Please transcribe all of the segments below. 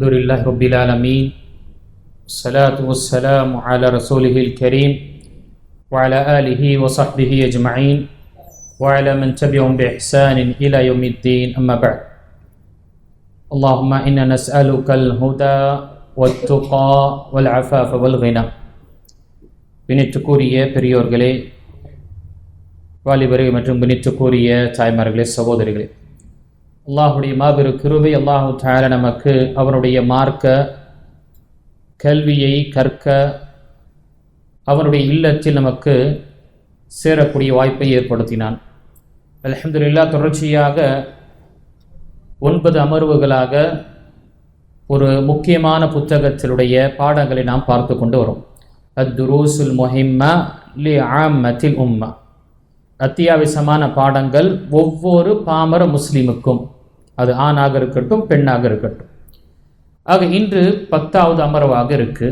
அல்ஹம்துலில்லாஹி ரப்பில் ஆலமீன் ஸலாத்து வஸ்ஸலாமு அலா ரசூலிஹில் கரீம் வ அலா ஆலிஹி வ ஸஹ்பிஹி அஜ்மஈன் வ அலா மன் தபிஅஹும் பி இஹ்சானின் இலா யௌமித்தீன் அம்மா பஅத். அல்லாஹும்ம இன்னா நஸ்அலுகல் ஹுதா வத்துகா வல் அஃபாஃப வல் கினா. வினித்துக்குரிய பெரியோர்களே, வாலிபரே மற்றும் வினித்துக்குரிய தாய்மார்களே, சகோதரிகளே, அல்லாஹுடைய மாபெரு கிருபை, அல்லாஹு தஆலா நமக்கு அவனுடைய மார்க்க கல்வியை கற்க அவனுடைய இல்லத்தில் நமக்கு சேரக்கூடிய வாய்ப்பை ஏற்படுத்தினான். அல்ஹம்துலில்லாஹ். தொடர்ச்சியாக 9 அமர்வுகளாக ஒரு முக்கியமான புத்தகத்தினுடைய பாடங்களை நாம் பார்த்து கொண்டு வரோம். அத்துரூசுல் முஹிம்மா லி ஆம்மத்தில் உம்மா. அத்தியாவசியமான பாடங்கள் ஒவ்வொரு பாமர முஸ்லிமுக்கும், அது ஆணாக இருக்கட்டும் பெண்ணாக இருக்கட்டும். ஆக இன்று 10வது அமர்வாக இருக்கு.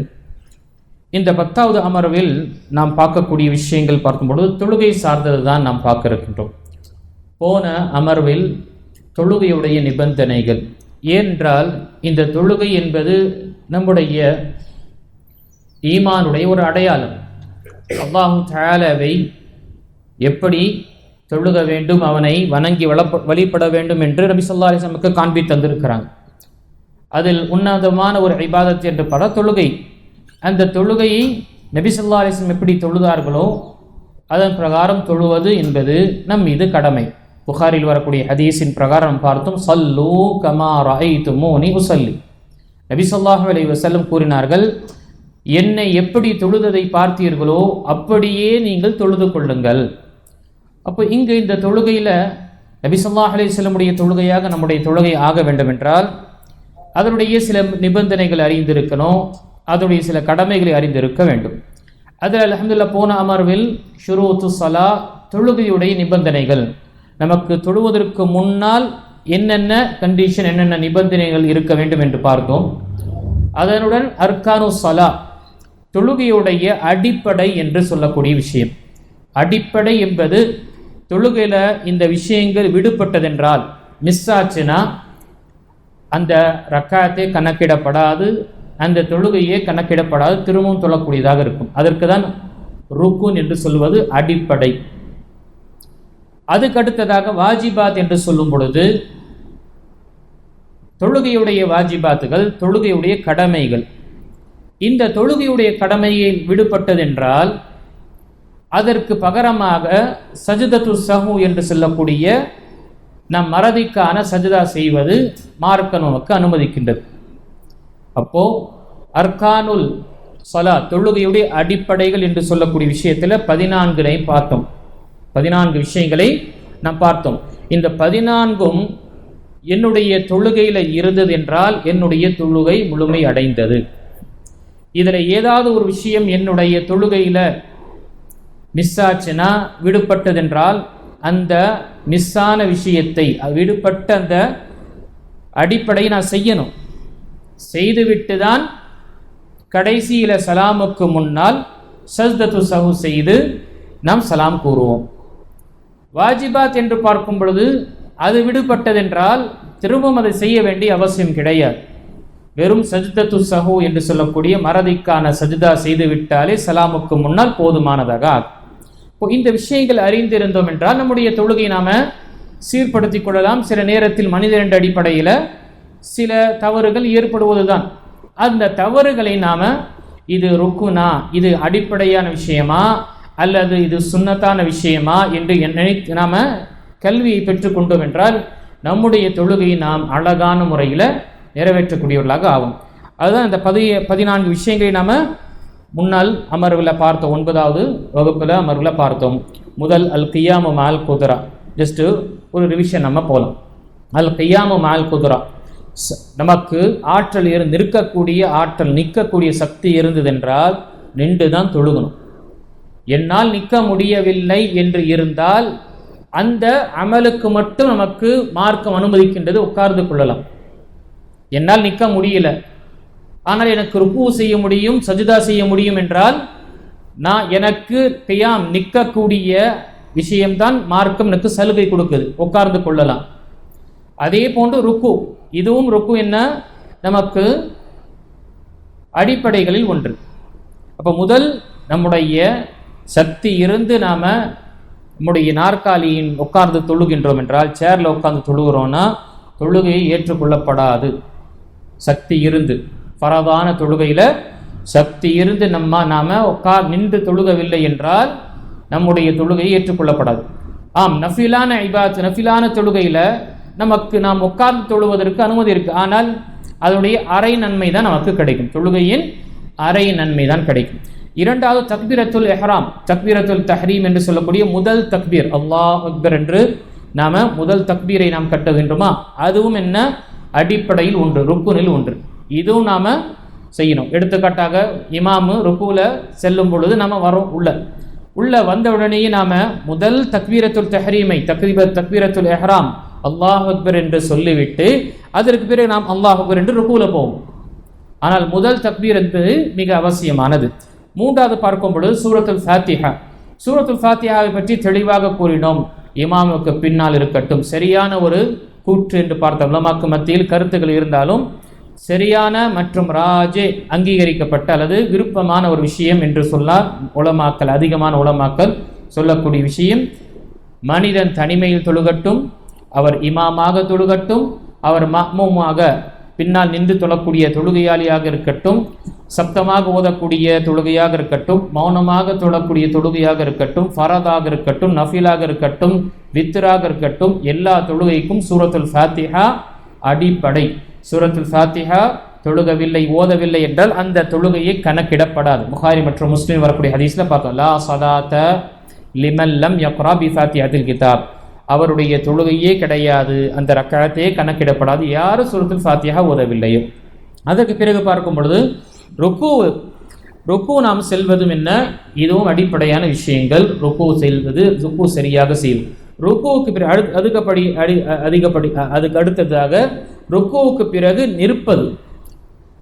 இந்த 10வது அமர்வில் நாம் பார்க்கக்கூடிய விஷயங்கள் பார்க்கும்பொழுது தொழுகை சார்ந்தது தான் நாம் பார்க்க இருக்கின்றோம். போன அமர்வில் தொழுகையுடைய நிபந்தனைகள், ஏனென்றால் இந்த தொழுகை என்பது நம்முடைய ஈமானுடைய ஒரு அடையாளம். அல்லாஹு தஆலாவை எப்படி தொழுக வேண்டும், அவனை வணங்கி வழிபட வேண்டும் என்று நபி ஸல்லல்லாஹு அலைஹி வஸல்லம் நமக்கு காண்பி தந்திருக்கிறாங்க. அதில் உன்னதமான ஒரு இபாதத் என்று பல தொழுகை. அந்த தொழுகையை நபி ஸல்லல்லாஹு அலைஹி வஸல்லம் எப்படி தொழுதார்களோ அதன் பிரகாரம் தொழுவது என்பது நம் மீது கடமை. புகாரில் வரக்கூடிய ஹதீஸின் பிரகாரம் பார்த்தோம், ஸல்லூ கமா ரஅய்துமூனி உஸல்லி. நபி ஸல்லல்லாஹு அலைஹி வஸல்லம் கூறினார்கள், என்னை எப்படி தொழுததை பார்த்தீர்களோ அப்படியே நீங்கள் தொழுது கொள்ளுங்கள். அப்போ இங்கு இந்த தொழுகையில் நபி ஸல்லல்லாஹு அலைஹி வஸல்லமுடைய தொழுகையாக நம்முடைய தொழுகை ஆக வேண்டும் என்றால் அதனுடைய சில நிபந்தனைகள் அறிந்திருக்கணும், அதனுடைய சில கடமைகளை அறிந்திருக்க வேண்டும். அதில் அல்ஹம்துலில்லாஹ் போன அமர்வில் ஷுரூத்து ஸலா, தொழுகையுடைய நிபந்தனைகள், நமக்கு தொழுவதற்கு முன்னால் என்னென்ன கண்டிஷன், என்னென்ன நிபந்தனைகள் இருக்க வேண்டும் என்று பார்த்தோம். அதனுடன் அர்கானு ஸலா, தொழுகையுடைய அடிப்படை என்று சொல்லக்கூடிய விஷயம். அடிப்படை என்பது தொழுகையில் இந்த விஷயங்கள் விடுபட்டதென்றால், மிஸ் ஆச்சுன்னா அந்த ரக்காத்தை கணக்கிடப்படாது, அந்த தொழுகையே கணக்கிடப்படாது, திரும்பவும் தொழக்கூடியதாக இருக்கும். அதற்கு தான் ருக்குன் என்று சொல்வது அடிப்படை. அதுக்கடுத்ததாக வாஜிபாத் என்று சொல்லும் பொழுது தொழுகையுடைய வாஜிபாத்துகள், தொழுகையுடைய கடமைகள். இந்த தொழுகையுடைய கடமையை விடுபட்டதென்றால் அதற்கு பகரமாக சஜ்தத்து ஸஹூ என்று சொல்லக்கூடிய நம் மறதிக்கான சஜ்தா செய்வது மார்க்க நமக்கு அனுமதிக்கின்றது. அப்போ அர்கானுல் ஸலா, தொழுகையுடைய அடிப்படைகள் என்று சொல்லக்கூடிய விஷயத்தில் 14 பார்த்தோம். 14 விஷயங்களை நாம் பார்த்தோம். இந்த 14ம் என்னுடைய தொழுகையில் இருந்தது என்றால் என்னுடைய தொழுகை முழுமை அடைந்தது. இதில் ஏதாவது ஒரு விஷயம் என்னுடைய தொழுகையில் மிஸ் ஆச்சுன்னா, விடுபட்டதென்றால் அந்த மிஸ்ஸான விஷயத்தை, விடுபட்ட அந்த அடிப்படையை நான் செய்யணும். செய்துவிட்டு தான் கடைசியில் சலாமுக்கு முன்னால் சஜ்தத்து ஸஹூ செய்து நாம் சலாம் கூறுவோம். வாஜிபாத் என்று பார்க்கும் பொழுது அது விடுபட்டதென்றால் திரும்பவும் அதை செய்ய வேண்டிய அவசியம் கிடையாது. வெறும் சஜ்தத்து ஸஹூ என்று சொல்லக்கூடிய மறதிக்கான சஜ்தா செய்து விட்டாலே சலாமுக்கு முன்னால் போதுமானதாக ஆகும். இந்த விஷயங்கள் அறிந்திருந்தோம் என்றால் நம்முடைய தொழுகை நாம சீர்படுத்தி கொள்ளலாம். சில நேரத்தில் மனித என்ற அடிப்படையில் சில தவறுகள் ஏற்படுவதுதான். அந்த தவறுகளை நாம இது ருக்குனா, இது அடிப்படையான விஷயமா அல்லது இது சுன்னத்தான விஷயமா என்று நினைத்து நாம கல்வியை பெற்றுக்கொண்டோம் என்றால் நம்முடைய தொழுகையை நாம் அழகான முறையில் நிறைவேற்றக்கூடியவர்களாக ஆகும். அதுதான் இந்த 14 விஷயங்களை நாம் முன்னால் அமர்வில் பார்த்தோம். 9வது வகுப்பில் அமர்வில் பார்த்தோம். முதல் அல் கியாமு மால் குதுரா, ஜஸ்ட்டு ஒரு ரிவிஷன் நம்ம போகலாம். அல் கியாமு மால் குதுரா, நமக்கு ஆற்றல் நிற்கக்கூடிய ஆற்றல், நிற்கக்கூடிய சக்தி இருந்ததென்றால் நின்று தான் தொழுகணும். என்னால் நிற்க முடியவில்லை என்று இருந்தால் அந்த அமலுக்கு மட்டும் நமக்கு மார்க்கம் அனுமதிக்கின்றது, உட்கார்ந்து கொள்ளலாம். என்னால் நிற்க முடியல, ஆனால் எனக்கு ருக்கு செய்ய முடியும், சஜ்தா செய்ய முடியும் என்றால் நான் எனக்கு கியாம் நிற்கக்கூடிய விஷயம்தான் மார்க்கம் எனக்கு சலுகை கொடுக்குது, உட்கார்ந்து கொள்ளலாம். அதே போன்று ருக்கு, இதுவும் ருக்கு என்ன, நமக்கு அடிப்படைகளில் ஒன்று. அப்போ முதல் நம்முடைய சக்தி இருந்து நாம் நம்முடைய நாற்காலியின் உட்கார்ந்து தொழுகின்றோம் என்றால், சேரில் உட்கார்ந்து தொழுகிறோன்னா தொழுகையை ஏற்றுக்கொள்ளப்படாது. சக்தி இருந்து ஃபரதான தொழுகையில் சக்தி இருந்து நாம் நின்று தொழுகவில்லை என்றால் நம்முடைய தொழுகை ஏற்றுக்கொள்ளப்படாது. ஆம், நஃபிலான தொழுகையில் நாம் உட்கார்ந்து தொழுவதற்கு அனுமதி இருக்குது. ஆனால் அதனுடைய அரை நன்மை தான் நமக்கு கிடைக்கும். தொழுகையின் அரை நன்மை தான் கிடைக்கும். இரண்டாவது தக்பீரத்துல் இஹ்ராம், தக்பீரத்துல் தஹ்ரீம் என்று சொல்லக்கூடிய முதல் தக்பீர், அல்லாஹ் அக்பர் என்று நாம் முதல் தக்பீரை நாம் கட்டுகின்றோமா, அதுவும் என்ன அடிப்படையில் ஒன்று, ருக்குனில் ஒன்று. இதுவும் நாம் செய்யணும். எடுத்துக்காட்டாக இமாமு ருக்குல செல்லும் பொழுது நாம் வரோம், உள்ள வந்த உடனேயே நாம் முதல் தக்பீரத்துல் தஹ்ரீமை தக்பீரத்துல் இஹ்ராம் அல்லாஹ் அக்பர் என்று சொல்லிவிட்டு அதற்கு பிறகு நாம் அல்லாஹ் அக்பர் என்று ருக்குல போவோம். ஆனால் முதல் தக்பீர் என்பது மிக அவசியமானது. மூன்றாவது பார்க்கும் பொழுது சூரத்துல் ஃபாத்திஹாவை பற்றி தெளிவாக கூறினோம். இமாமுக்கு பின்னால் இருக்கட்டும், சரியான ஒரு கூற்று என்று பார்த்த உலமாக்கு மத்தியில் கருத்துக்கள் இருந்தாலும் சரியான மற்றும் ராஜே அங்கீகரிக்கப்பட்ட அல்லது விருப்பமான ஒரு விஷயம் என்று சொல்லார் உலமாக்கள், அதிகமான உலமாக்கள் சொல்லக்கூடிய விஷயம், மனிதன் தனிமையில் தொழுகட்டும், அவர் இமாமாக தொழுகட்டும், அவர் மஅ்மூமாக பின்னால் நின்று தொழக்கூடிய தொழுகையாளியாக இருக்கட்டும், சப்தமாக ஓதக்கூடிய தொழுகையாக இருக்கட்டும், மௌனமாக தொழக்கூடிய தொழுகையாக இருக்கட்டும், ஃபரதாக இருக்கட்டும், நஃபிலாக இருக்கட்டும், வித்ராக இருக்கட்டும், எல்லா தொழுகைக்கும் சூரத்துல் ஃபாத்திஹா அடிப்படை. சூரத்துல் ஃபாத்திஹா தொழுகவில்லை, ஓதவில்லை என்றால் அந்த தொழுகையை கணக்கிடப்படாது. புகாரி மற்றும் முஸ்லிம் வரக்கூடிய ஹதீஸ்ல பார்த்தோம், லா ஸலாத லிமன் லம் யக்ரா பி ஃபாத்திஹத்தில் கிதாப், அவருடைய தொழுகையே கிடையாது, அந்த ரக்காத்தையே கணக்கிடப்படாது யாரும் சூரத்துல் ஃபாத்திஹா ஓதவில்லையோ. அதற்கு பிறகு பார்க்கும் பொழுது ருக்கு நாம் செல்வதும் என்ன, இதுவும் அடிப்படையான விஷயங்கள். ருக்கு சரியாக செய்வது. ருக்குவுக்கு பிறகு அதுக்கு அடுத்ததாக ருக்குவுக்கு பிறகு நிற்பது.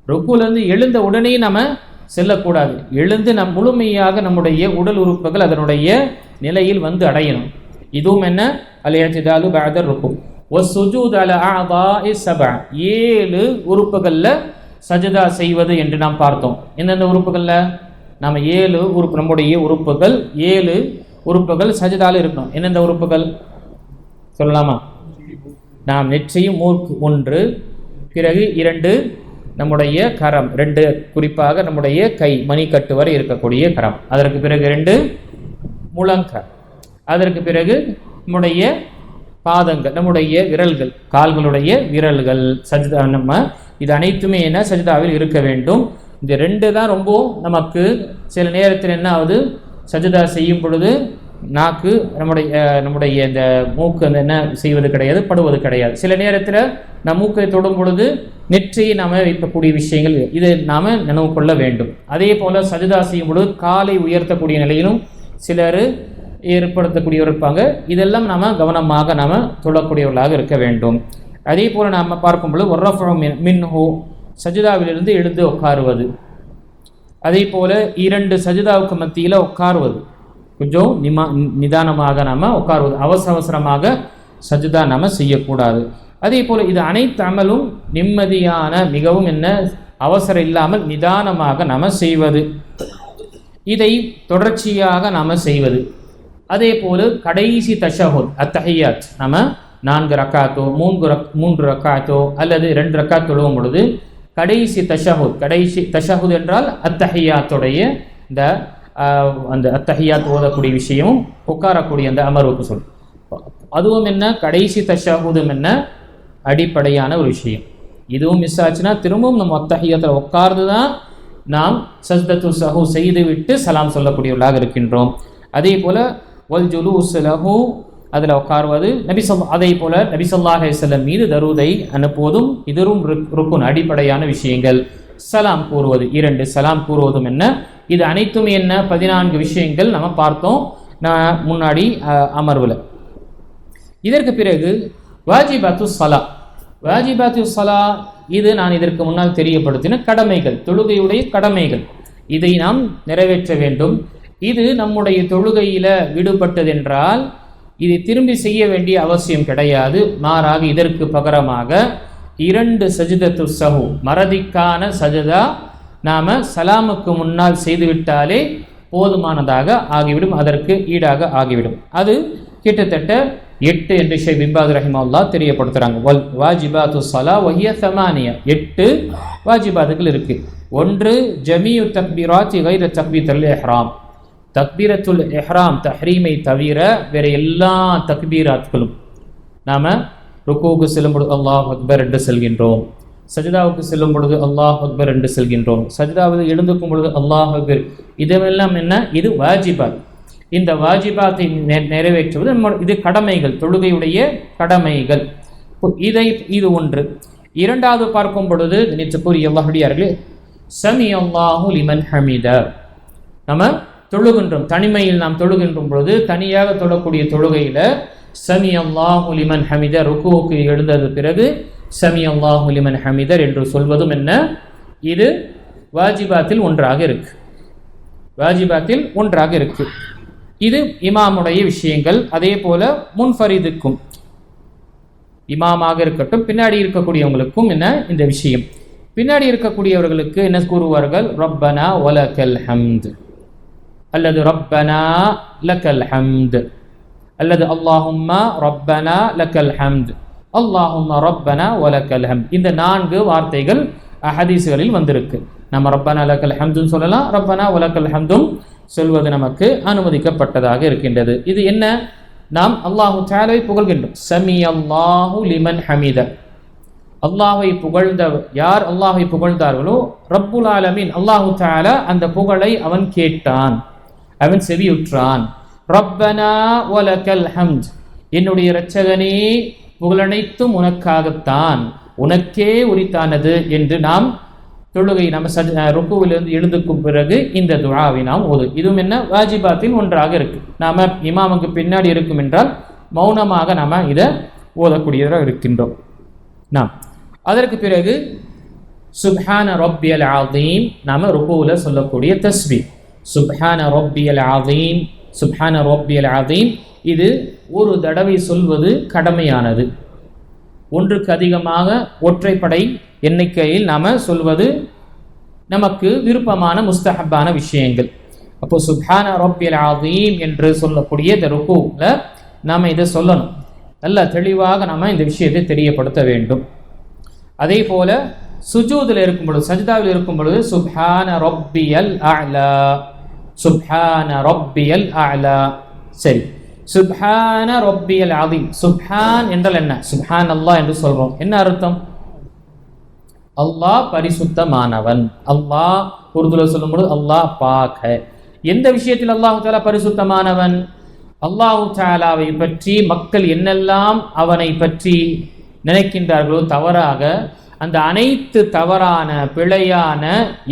ருக்குலேருந்து எழுந்த உடனே நம்ம செல்லக்கூடாது. எழுந்து முழுமையாக நம்முடைய உடல் உறுப்புகள் அதனுடைய நிலையில் வந்து அடையணும். இதுவும் என்ன, அல்-இஅ்திதாலு பஅத ருக்கு வஸ்ஸுஜூது அலா அஅதாஇ ஸபஅ, 7 உறுப்புகளில் சஜதா செய்வது என்று நாம் பார்த்தோம். எந்தெந்த உறுப்புகளில் நாம் 7 உறுப்பு, நம்முடைய உறுப்புகள் 7 உறுப்புகள் சஜதாவில் இருக்கணும். எந்தெந்த உறுப்புகள் சொல்லலாமா? நாம் நெற்றியும் மூக்கு 1, பிறகு 2 நம்முடைய கரம், 2 குறிப்பாக நம்முடைய கை மணிக்கட்டு வரை இருக்கக்கூடிய கரம், அதற்கு பிறகு 2 முழங்கை, அதற்கு பிறகு நம்முடைய பாதங்கள், நம்முடைய விரல்கள், கால்களுடைய விரல்கள் சஜ்தா. இது அனைத்துமே என்ன சஜ்தாவில் இருக்க வேண்டும். இந்த 2 தான் ரொம்ப நமக்கு சில நேரத்தில் என்ன ஆகுது, சஜ்தா செய்யும் பொழுது நாக்கு நம்முடைய இந்த மூக்கு என்ன செய்வது கிடையாது, படுவது கிடையாது. சில நேரத்தில் நம் மூக்கை தொடும் பொழுது நெற்றியை நாம் வைக்கக்கூடிய விஷயங்கள், இதை நாம் நினைவு கொள்ள வேண்டும். அதே போல் சஜ்தா செய்யும் பொழுது காலை உயர்த்தக்கூடிய நிலையிலும் சிலர் ஏற்படுத்தக்கூடியவர் இருப்பாங்க. இதெல்லாம் நாம் கவனமாக நாம் தொழக்கூடியவர்களாக இருக்க வேண்டும். அதே போல் நாம் பார்க்கும் பொழுது வர்ரஃபு மின்ஹு, சஜிதாவிலிருந்து எழுந்து உட்காருவது. அதே போல் 2 சஜிதாவுக்கு மத்தியில் உட்காருவது, கொஞ்சம் நிதானமாக நாம் உட்காருவது, அவசரமாக சஜிதா நாம் செய்யக்கூடாது. அதே போல் இது அனைத்து அமலும் நிம்மதியான, மிகவும் என்ன அவசரம் இல்லாமல் நிதானமாக நாம் செய்வது, இதை தொடர்ச்சியாக நாம் செய்வது. அதே போல் கடைசி தஷஹுத் அத்தஹியாத், நம்ம 4 ரக்காத்தோ 3 ரக்காத்தோ அல்லது 2 ரக்காத் தொழுவும் பொழுது கடைசி தஷஹுத் என்றால் அத்தஹியாத்துடைய இந்த அந்த அத்தஹியாத் ஓதக்கூடிய விஷயமும் உட்காரக்கூடிய அந்த அமர்வுக்கு சொல். அதுவும் என்ன, கடைசி தஷஹுதும் என்ன அடிப்படையான ஒரு விஷயம். இதுவும் மிஸ் ஆச்சுன்னா திரும்பவும் நம்ம அத்தஹியாத்தில் உட்கார்ந்து தான் நாம் சஜ்தத்து சஹு செய்துவிட்டு சலாம் சொல்லக்கூடியவர்களாக இருக்கின்றோம். அதே போல் வல் ஜுலூஸ் லஹு, அதில் உட்காருவது. அதே போல் நபி ஸல்லல்லாஹு அலைஹி வஸல்லம் மீது தரூதை அனுப்புவதும் இதுவும் ருக்குன், அடிப்படையான விஷயங்கள். சலாம் கூறுவது, 2 சலாம் கூறுவதும் என்ன, இது அனைத்துமே என்ன 14 விஷயங்கள் நம்ம பார்த்தோம் முன்னாடி அமர்வில். இதற்கு பிறகு வாஜிபாத்து ஸலா, இது நான் இதற்கு முன்னால் தெரியப்படுத்தின கடமைகள், தொழுகையுடைய கடமைகள். இதை நாம் நிறைவேற்ற வேண்டும். இது நம்முடைய தொழுகையில் விடுபட்டதென்றால் இதை திரும்பி செய்ய வேண்டிய அவசியம் கிடையாது. மாறாக இதற்கு பகரமாக 2 சஜிதத்து சஹு மறதிக்கான சஜதா நாம் சலாமுக்கு முன்னால் செய்துவிட்டாலே போதுமானதாக ஆகிவிடும், அதற்கு ஈடாக ஆகிவிடும். அது கிட்டத்தட்ட 8 என்று ஷேக் பின் பாஸ் ரஹிமஹுல்லாஹ் தெரியப்படுத்துகிறாங்க. வாஜிபாத்து ஸலா வஹிய 8 வாஜிபாத்துகள் இருக்கு. 1 ஜமீஉ தக்பீராத்தி கைர தக்பீரத்துல் இஹ்ராம், தக்பீரத்துல் இஹ்ராம் தஹ்ரீமை தவிர வேற எல்லா தக்பீராத்களும் நாம ருக்கூவுக்கு செல்லும் பொழுது அல்லாஹ் அக்பர் என்று செல்கின்றோம், சஜிதாவுக்கு செல்லும் பொழுது அல்லாஹ் அக்பர் என்று செல்கின்றோம், சஜிதாவில் எழுந்துக்கும் பொழுது அல்லாஹ் அக்பர், இதெல்லாம் என்ன? இது வாஜிபாத். இந்த வாஜிபாத்தை நிறைவேற்றுவது இது கடமைகள், தொழுகையுடைய கடமைகள். இது ஒன்று. இரண்டாவது பார்க்கும் பொழுது நினைத்துக்கூறிய அல்லாஹ்வுடையார்களே, சமி அல்லாஹு லிமன் ஹமீத, நம்ம தொழுகின்றோம், தனிமையில் நாம் தொழுகின்ற பொழுது தனியாக தொழக்கூடிய தொழுகையில சமி அல்லாஹு லிமன் ஹமீதர், ருக்குவுக்கு எழுந்தது பிறகு சமி அல்லாஹு லிமன் ஹமீதர் என்று சொல்வதும் என்ன? இது வாஜிபாத்தில் ஒன்றாக இருக்கு, வாஜிபாத்தில் ஒன்றாக இருக்கு. இது இமாமுடைய விஷயங்கள். அதே போல முன்ஃபரிதுக்கும், இமாமாக இருக்கட்டும் பின்னாடி இருக்கக்கூடியவங்களுக்கும் என்ன இந்த விஷயம்? பின்னாடி இருக்கக்கூடியவர்களுக்கு என்ன கூறுவார்கள்? ரப்பனா வலக்கல் ஹம்து, அல்லது ரப்பனா லக்கல் ஹம்து, அல்லது அல்லாஹும்மா ரப்பனா லக்கல் ஹம்து, அல்லாஹும்மா ரப்பனா வலக்கல் ஹம்து. இந்த 4 வார்த்தைகள் ஹதீஸ்களில் வந்திருக்கு. நம்ம ரப்பனா லக்கல் ஹம்துன்னு சொல்லலாம், ரப்பனா வலக்கல் ஹம்தும் சொல்வது நமக்கு அனுமதிக்கப்பட்டதாக இருக்கின்றது. இது என்ன? நாம் அல்லாஹு தஆலாவை புகழ்கின்றோம். சமி அல்லாஹு லிமன் ஹமீத, அல்லாஹ்வை புகழ்ந்த யார் அல்லாஹ்வை புகழ்ந்தார்களோ ரப்புல் ஆலமீன் அல்லாஹு தஆலா அந்த புகழை அவன் கேட்டான், அவன் செவியுற்றான். ரப்பனா வலக்கல் ஹம்த், என்னுடைய இரட்சகனே புகழனைத்தும் உனக்காகத்தான், உனக்கே உரித்தானது என்று நாம் தொழுகை நம்ம ருக்குவிலிருந்து எழுந்துக்கும் பிறகு இந்த துஆவை நாம் ஓது. இதுவும் என்ன? வாஜிபாத்தில் ஒன்றாக இருக்கு. நாம இமாமுக்கு பின்னாடி இருக்கும் என்றால் மௌனமாக நாம இதை ஓதக்கூடியவராக இருக்கின்றோம். நாம் அதற்கு பிறகு சுப்ஹான ரப்பியல் ஆஸீம், நாம ருக்குவுல சொல்லக்கூடிய தஸ்பீஹ் சுப்ஹான ரப்பியல் ஆஸீம், சுப்ஹான ரப்பியல் ஆஸீம். இது ஒரு தடவை சொல்வது கடமையானது. ஒன்றுக்கு அதிகமாக ஒற்றைப்படை எண்ணிக்கையில் நாம சொல்வது நமக்கு விருப்பமான முஸ்தஹப்பான விஷயங்கள். அப்போ சுப்ஹான ரப்பியல் ஆஸீம் என்று சொல்லக்கூடிய இந்த ருக்குவுல நாம இதை சொல்லணும். நல்ல தெளிவாக நாம இந்த விஷயத்தை தெரியப்படுத்த வேண்டும். அதே போல சுஜூதில் இருக்கும் பொழுது, சஜ்தாவில் இருக்கும் பொழுது சுப்ஹான ரப்பியல் அஅலா, சுப்ஹான ரப்பியல் அஅலா. சரி, சுப்ஹான ரப்பியல் ஆஸீம். சுப்ஹான் என்றால் என்ன? சுப்ஹான் அல்லாஹ் என்று சொல்றோம். என்ன அர்த்தம்? அல்லாஹ் பரிசுத்தமானவன். அல்லாஹ் உருதுல சொல்லும்போது அல்லாஹ் பாக் ஹை. எந்த விஷயத்தில் அல்லாஹு தஆலா பரிசுத்தமானவன்? அல்லாஹு தஆலாவை பற்றி மக்கள் என்னெல்லாம் அவனை பற்றி நினைக்கின்றார்களோ தவறாக, அந்த அனைத்து தவறான பிழையான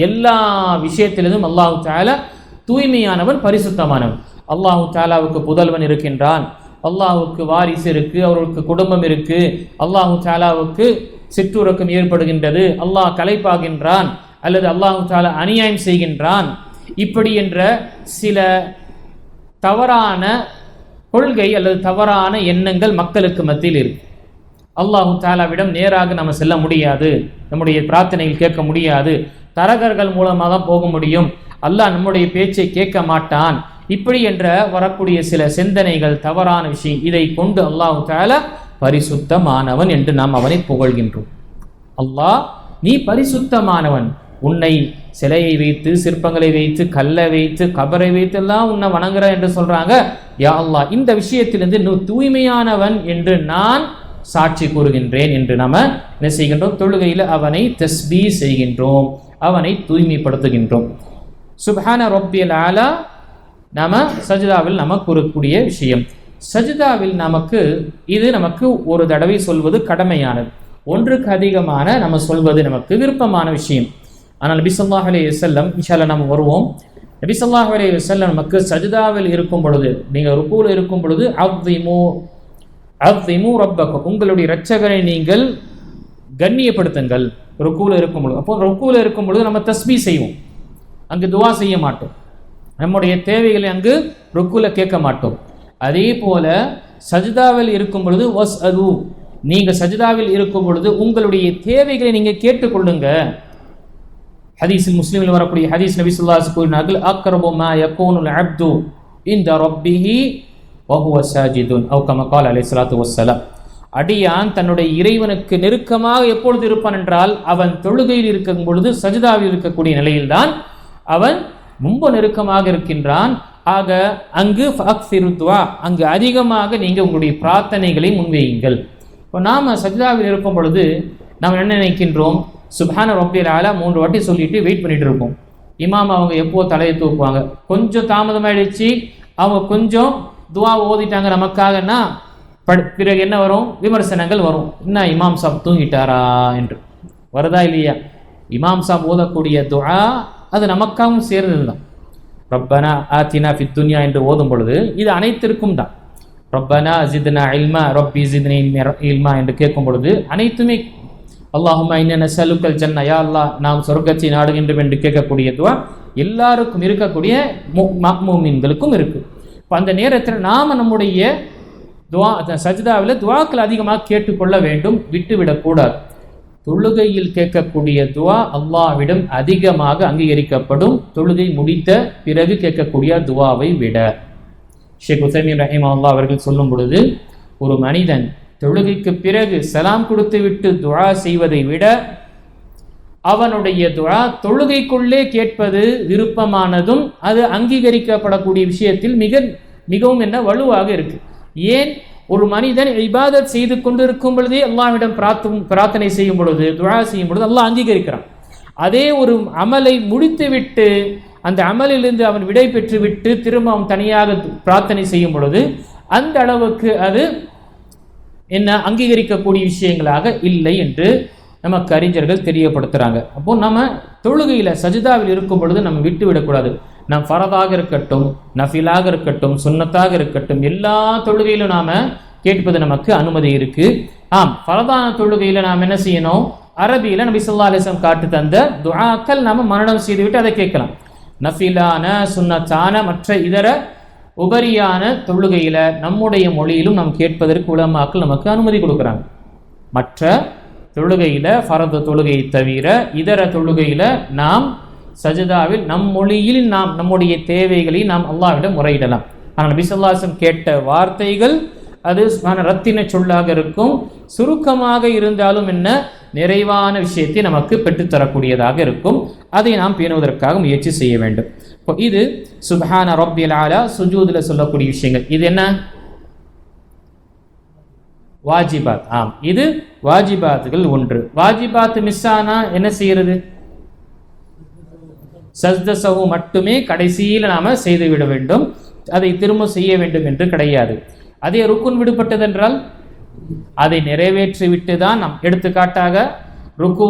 எல்லா விஷயத்திலும் அல்லாஹு தஆலா தூய்மையானவன், பரிசுத்தமானவன். அல்லாஹு தஆலாவுக்கு புதல்வன் இருக்கின்றான், அல்லாஹுக்கு வாரிசு இருக்கு, அவருக்கு குடும்பம் இருக்கு, அல்லாஹு தஆலாவுக்கு சிற்றுறக்கம் ஏற்படுகின்றது, அல்லாஹ் களைப்பாகின்றான், அல்லது அல்லாஹு தஆலா அநியாயம் செய்கின்றான். இப்படி என்ற சில தவறான கொள்கை அல்லது தவறான எண்ணங்கள் மக்களுக்கு மத்தியில் இருக்கு. அல்லாஹு தஆலாவிடம் நேராக நம்ம செல்ல முடியாது, நம்முடைய பிரார்த்தனையில் கேட்க முடியாது, தரகர்கள் மூலமாக தான் போக முடியும், அல்லாஹ் நம்முடைய பேச்சை கேட்க மாட்டான். இப்படி என்ற வரக்கூடிய சில சிந்தனைகள், தவறான விஷயம், இதை கொண்டு அல்லாஹு தஆலா பரிசுத்தமானவன் என்று நாம் அவனை புகழ்கின்றோம். அல்லாஹ் நீ பரிசுத்தமானவன், உன்னை சிலையை வைத்து, சிற்பங்களை வைத்து, கல்லை வைத்து, கபரை வைத்தெல்லாம் உன்னை வணங்குற என்று சொல்றாங்க. யா அல்லாஹ், இந்த விஷயத்திலிருந்து நீ தூய்மையானவன் என்று நான் சாட்சி கூறுகின்றேன் என்று நாம என்ன செய்கின்றோம்? தொழுகையில் அவனை தஸ்பீஹ் செய்கின்றோம், அவனை தூய்மைப்படுத்துகின்றோம். சுப்ஹான ரப்பியல் ஆலா நாம சஜ்தாவில் நமக்கு கூறக்கூடிய விஷயம். சஜ்தாவில் நமக்கு இது நமக்கு ஒரு தடவை சொல்வது கடமையானது, ஒன்றுக்கு அதிகமான நம்ம சொல்வது நமக்கு விருப்பமான விஷயம். ஆனால் நபி ஸல்லல்லாஹு அலைஹி வஸல்லம், இன்ஷா அல்லாஹ் நம்ம வருவோம், நபி ஸல்லல்லாஹு அலைஹி வஸல்லம் நமக்கு சஜ்தாவில் இருக்கும் பொழுது, நீங்கள் ருக்கூல இருக்கும் பொழுது அவ்விமு ரப்பக்கும், உங்களுடைய இரட்சகரை நீங்கள் கண்ணியப்படுத்துங்கள். ருக்கூல இருக்கும் பொழுது, அப்போ ருக்கூல இருக்கும் பொழுது நம்ம தஸ்பீஹ் செய்வோம், அங்கு துவா செய்ய மாட்டோம், நம்முடைய தேவைகளை அங்கு ருக்கூல கேட்க மாட்டோம். அதே போல சஜ்தாவில் இருக்கும் பொழுது வஸ்அலு, நீங்க சஜிதாவில் இருக்கும் பொழுது உங்களுடைய தேவைகளை நீங்க கேட்டுக்கொள்ளுங்க. ஹதீஸில் முஸ்லிமில் வரக்கூடிய ஹதீஸ் நபி ஸல்லல்லாஹு அலைஹி வஸல்லம் கூறினார்கள், அக்ரபு மா யகூனுல் அப்து இன்த ரப்பிஹி வஹுவ சாஜிதுன் அவ் கமா கால அலைஹிஸ்ஸலாத்து வஸ்ஸலாம். அடியான் தன்னுடைய இறைவனுக்கு நெருக்கமாக எப்பொழுது இருப்பான் என்றால் அவன் தொழுகையில் இருக்கும் பொழுது சஜிதாவில் இருக்கக்கூடிய நிலையில்தான் அவன் ரொம்ப நெருக்கமாக இருக்கின்றான். ஆக அங்கு அங்கு அதிகமாக நீங்க உங்களுடைய பிரார்த்தனைகளை முன்வையுங்கள். இப்போ நாம சஜிதாவில் இருக்கும் பொழுது நாம் என்ன நினைக்கின்றோம், சுப்ஹான ரப்பியல் ஆலா 3 வாட்டி சொல்லிட்டு வெயிட் பண்ணிட்டு இருப்போம். இமாம் அவங்க எப்போ தலையை தூக்குவாங்க, கொஞ்சம் தாமதமாயிடுச்சு, அவங்க கொஞ்சம் துவா ஓதிட்டாங்க நமக்காகனா பிறகு என்ன வரும், விமர்சனங்கள் வரும். என்ன இமாம் சாப் தூங்கிட்டாரா என்று வருதா இல்லையா? இமாம் சாப் ஓதக்கூடிய துஆ அது நமக்காகவும் சேர்ந்தது தான். ரப்பனா ஆத்தினா ஃபித் துன்யா என்று ஓதும் பொழுது இது அனைத்திற்கும் தான். ரப்பனா ஜித்னா இல்மா ரப்பி ஜித்னி இல்மா என்று கேட்கும் பொழுது அனைத்துமே அல்லாஹும்ம இன்ன நஸ்அலுக்கல் ஜன்னா, யா அல்லாஹ் நாம் சொர்க்கத்தை நாடுகின்றோம் என்று கேட்கக்கூடிய துவா எல்லாருக்கும் இருக்கக்கூடிய மக்மூமின்களுக்கும் இருக்கு. இப்போ அந்த நேரத்தில் நாம் நம்முடைய துவா சஜிதாவில் துவாக்கள் அதிகமாக கேட்டுக்கொள்ள வேண்டும், விட்டுவிடக்கூடாது. தொழுகையில் கேட்கக்கூடிய துவா அல்லாஹ்விடம் அதிகமாக அங்கீகரிக்கப்படும் தொழுகை முடித்த பிறகு கேட்கக்கூடிய துவாவை விட. ஷேக் உசைமீன் ரஹிமஹுல்லாஹ் அவர்கள் சொல்லும் பொழுது, ஒரு மனிதன் தொழுகைக்கு பிறகு சலாம் கொடுத்து விட்டு துஆ செய்வதை விட அவனுடைய துஆ தொழுகைக்குள்ளே கேட்பது விருப்பமானதும் அது அங்கீகரிக்கப்படக்கூடிய விஷயத்தில் மிகவும் என்ன வலுவாக இருக்கு. ஏன், ஒரு மனிதன் இபாதத் செய்து கொண்டு இருக்கும் பொழுதே அல்லாஹ்விடம் பிரார்த்தனை செய்யும் பொழுது துஆ செய்யும் பொழுது அல்லாஹ் அங்கீகரிக்கிறான். அதே ஒரு அமலை முடித்து விட்டு அந்த அமலிலிருந்து அவன் விடை பெற்று விட்டு திரும்ப அவன் தனியாக பிரார்த்தனை செய்யும் பொழுது அந்த அளவுக்கு அது என்ன அங்கீகரிக்கக்கூடிய விஷயங்களாக இல்லை என்று நமக்கு அறிஞர்கள் தெரியப்படுத்துகிறாங்க. அப்போ நம்ம தொழுகையில் சஜிதாவில் இருக்கும் பொழுது நம்ம விட்டு விடக்கூடாது. நம் ஃபரதாக இருக்கட்டும், நஃபிலாக இருக்கட்டும், சுன்னத்தாக இருக்கட்டும், எல்லா தொழுகையிலும் நாம் கேட்பது நமக்கு அனுமதி இருக்குது. ஃபரதான தொழுகையில் நாம் என்ன செய்யணும், அரபியில் நபி ஸல்லல்லாஹு அலைஹி வஸல்லம் காட்டு தந்த துஆக்கள் நாம் மனனம் செய்துவிட்டு அதை கேட்கலாம். நஃபிலான சுன்னத்தான மற்ற இதர உபரியான தொழுகையில் நம்முடைய மொழியிலும் நாம் கேட்பதற்கு உலமாக்கள் நமக்கு அனுமதி கொடுக்குறாங்க. மற்ற தொழுகையில் ஃபரது தொழுகையை தவிர இதர தொழுகையில் நாம் சஜிதாவில் நம் மொழியில் நாம் நம்முடைய தேவைகளை நாம் அல்லாஹ்விடம் முறையிடலாம். ஆனால் நபி ஸல்லல்லாஹு அலைஹி வஸல்லம் கேட்ட வார்த்தைகள் அது ரத்தின சொல்லாக இருக்கும், சுருக்கமாக இருந்தாலும் என்ன நிறைவான விஷயத்தை நமக்கு பெற்றுத்தரக்கூடியதாக இருக்கும். அதை நாம் பேணுவதற்காக முயற்சி செய்ய வேண்டும். இப்போ இது சுப்ஹான ரப்பியல் ஆலா சுஜூதில் சொல்லக்கூடிய விஷயங்கள். இது என்ன, வாஜிபாத். இது வாஜிபாத்துகள் ஒன்று. வாஜிபாத் மிஸ் ஆனா என்ன செய்யறது, சஜ்த சஹு மட்டுமே கடைசியில் நாம செய்துவிட வேண்டும், அதை திரும்ப செய்ய வேண்டும் என்று கிடையாது. அதே ருக்குன் விடுபட்டது என்றால் அதை நிறைவேற்றி விட்டு தான் நாம், எடுத்துக்காட்டாக ருக்கு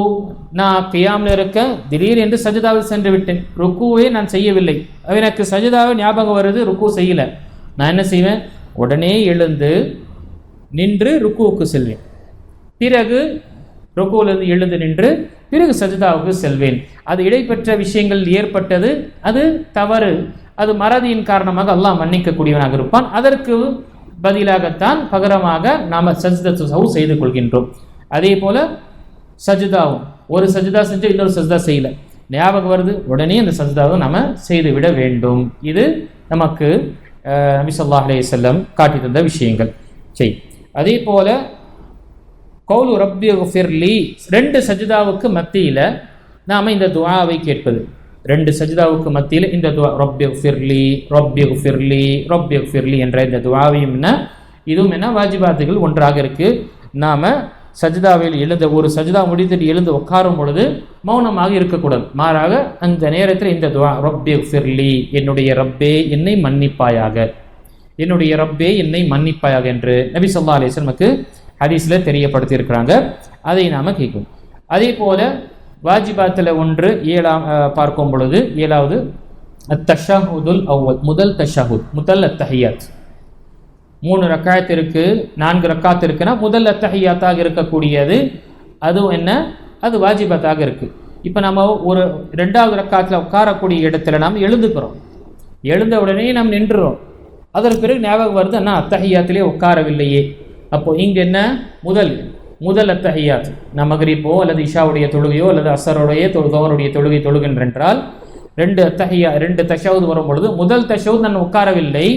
நான் கியாமில் இருக்க திடீர் என்று சஜிதாவில் சென்று விட்டேன், ருக்குவே நான் செய்யவில்லை, எனக்கு சஜிதாவை ஞாபகம் வருது, ருக்கு செய்யலை, நான் என்ன செய்வேன், உடனே எழுந்து நின்று ருக்குவுக்கு செல்வேன், பிறகு ருக்குவிலிருந்து எழுந்து நின்று பிறகு சஜிதாவுக்கு செல்வேன். அது இடைப்பெற்ற விஷயங்கள் ஏற்பட்டது, அது தவறு, அது மறதியின் காரணமாக அல்லாஹ் மன்னிக்கக்கூடியவனாக இருப்பான். அதற்கு பதிலாகத்தான் பகரமாக நாம் சஜ்தத்து சஹு செய்து கொள்கின்றோம். அதே போல சஜிதாவும் ஒரு சஜிதா செஞ்சு இன்னொரு சஜிதா செய்யலை, ஞாபகம் வருது, உடனே அந்த சஜிதாவை நாம் செய்து விட வேண்டும். இது நமக்கு நபி ஸல்லல்லாஹு அலைஹி வஸல்லம் காட்டி தந்த விஷயங்கள். சரி, அதே போல கௌலு ரப்பி ஃபிர்லி, 2 சஜிதாவுக்கு மத்தியில் நாம் இந்த துஆவை கேட்பது. 2 சஜிதாவுக்கு மத்தியில் இந்த துஆ ரப்பி ஃபிர்லி ரப்பி ஃபிர்லி ரப்பி ஃபிர்லி என்ற இந்த துஆவையும் என்ன, இதுவும் என்ன வாஜிபாத்துகள் ஒன்றாக இருக்குது. நாம் சஜிதாவில் எழுந்த ஒரு சஜிதா முடித்துட்டு எழுந்து உட்காரும் பொழுது மௌனமாக இருக்கக்கூடாது, மாறாக அந்த நேரத்தில் இந்த துஆ ரப்பி ஃபிர்லி, என்னுடைய ரப்பே என்னை மன்னிப்பாயாக, என்னுடைய ரப்பே என்னை மன்னிப்பாயாக என்று நபி ஸல்லல்லாஹு அலைஹி வஸல்லம் நமக்கு ஹதீஸில் தெரியப்படுத்தி இருக்கிறாங்க. அதை நாம் கேட்கும். அதே போல வாஜிபாத்தில் ஒன்று பார்க்கும் பொழுது 7வது அத்தஷஹுதுல் அவ்வல், முதல் தஷஹுத், முதல் அத்தஹியாத். 3 ரக்காத் இருக்கு, 4 ரக்காத் இருக்குன்னா முதல் அத்தஹியாத்தாக இருக்கக்கூடியது அது என்ன, அது வாஜிபாத்தாக இருக்கு. இப்போ நம்ம ஒரு 2வது ரக்காத்தில் உட்காரக்கூடிய இடத்துல நாம் எழுந்துக்கிறோம், எழுந்த உடனே நாம் நின்றுறோம், அதற்கு பிறகு ஞாபகம் வருது, நான் அத்தஹியாத்திலே உட்காரவில்லையே, அப்போ இங்கே என்ன முதல் அத்தஹியாத், மக்ரிபோ அல்லது இஷாவுடைய தொழுகையோ அல்லது அசருடைய தொழுகவருடைய தொழுகை தொழுகின்றென்றால் 2 தஷஹுத் வரும் பொழுது முதல் தஷஹுத் நான் உட்காரவில்லை.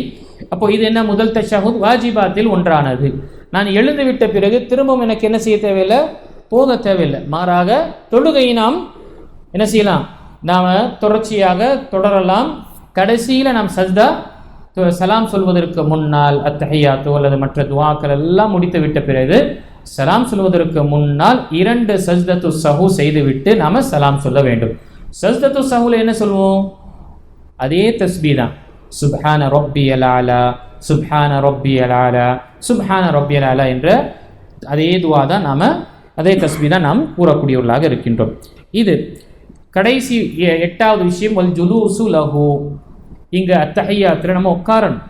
அப்போ இது என்ன? முதல் தஷஹுத் வாஜிபாத்தில் ஒன்றானது. நான் எழுந்து விட்ட பிறகு திரும்பவும் எனக்கு என்ன செய்ய தேவையில்லை? போக தேவையில்லை. மாறாக தொழுகையை நாம் என்ன செய்யலாம்? நாம் தொடர்ச்சியாக தொடரலாம். கடைசியில் நாம் சஜ்தா சலாம் சொல்வதற்கு முன்னால் அத்தஹியாத்தோ அல்லது மற்ற துவாக்கள் எல்லாம் முடித்து விட்ட பிறகு சலாம் சொல்வதற்கு முன்னால் 2 சஜ்தத்து சஹு செய்துவிட்டு நாம் சலாம் சொல்ல வேண்டும். சஜ்தத்து சஹுல என்ன சொல்வோம்? அதே தஸ்பீஹ் தான். சுப்ஹான ரப்பியல் அலா, சுப்ஹான ரப்பியல் அலா, சுப்ஹான ரப்பியல் அலா என்ற அதே துவா தான் நாம், அதே தஸ்பீஹ் தான் நாம் கூறக்கூடியவர்களாக இருக்கின்றோம். இது கடைசி 8வது விஷயம். வல் ஜுலூசு லஹு. இங்கே அத்தஹியாத்தில் நம்ம உட்காரணும்.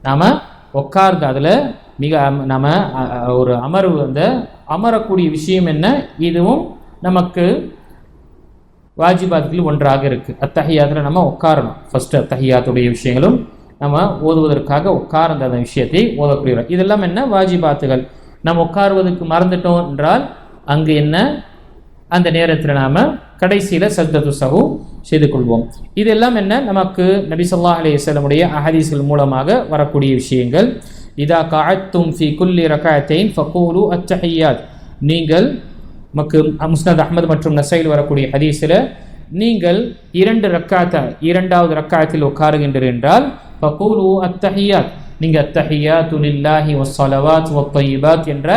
நாம் உட்கார்ந்து அதில் மிக நம்ம ஒரு அமர்வு, அந்த அமரக்கூடிய விஷயம் என்ன? இதுவும் நமக்கு வாஜிபாத்துகளில் ஒன்றாக இருக்குது. அத்தஹியாத்தில் நம்ம உட்காரணும். ஃபஸ்ட்டு அத்தஹியாத்துடைய விஷயங்களும் நம்ம ஓதுவதற்காக உட்கார்ந்த அந்த விஷயத்தை ஓதக்கூடியவர். இதெல்லாம் என்ன? வாஜிபாத்துகள். நம்ம உட்காருவதற்கு மறந்துட்டோம் என்றால் அங்கு என்ன? அந்த நேரத்தில் நாம் கடைசியில் சஜ்தத்து சஹு செய்து கொள்வோம். இதெல்லாம் என்ன? நமக்கு நபி ஸல்லல்லாஹு அலைஹி வஸல்லமுடைய அஹதீஸ்கள் மூலமாக வரக்கூடிய விஷயங்கள். இதா கஅத்தும் ஃபி குல்லி ரக்அத்தைன் ஃபகூலு அத்தஹியாத். நீங்கள் நமக்கு முஸ்னத் அஹ்மத் மற்றும் நஸையில் வரக்கூடிய ஹதீஸில் நீங்கள் 2 ரக்காத், 2வது ரக்காத்தில் உட்காருகின்றீர்கள் என்றால் ஃபகூலு அத்தஹியாத், நீங்கள் அத்தஹியாத்து லில்லாஹி வஸ்ஸலவாத் வத்தய்யிபாத் என்ற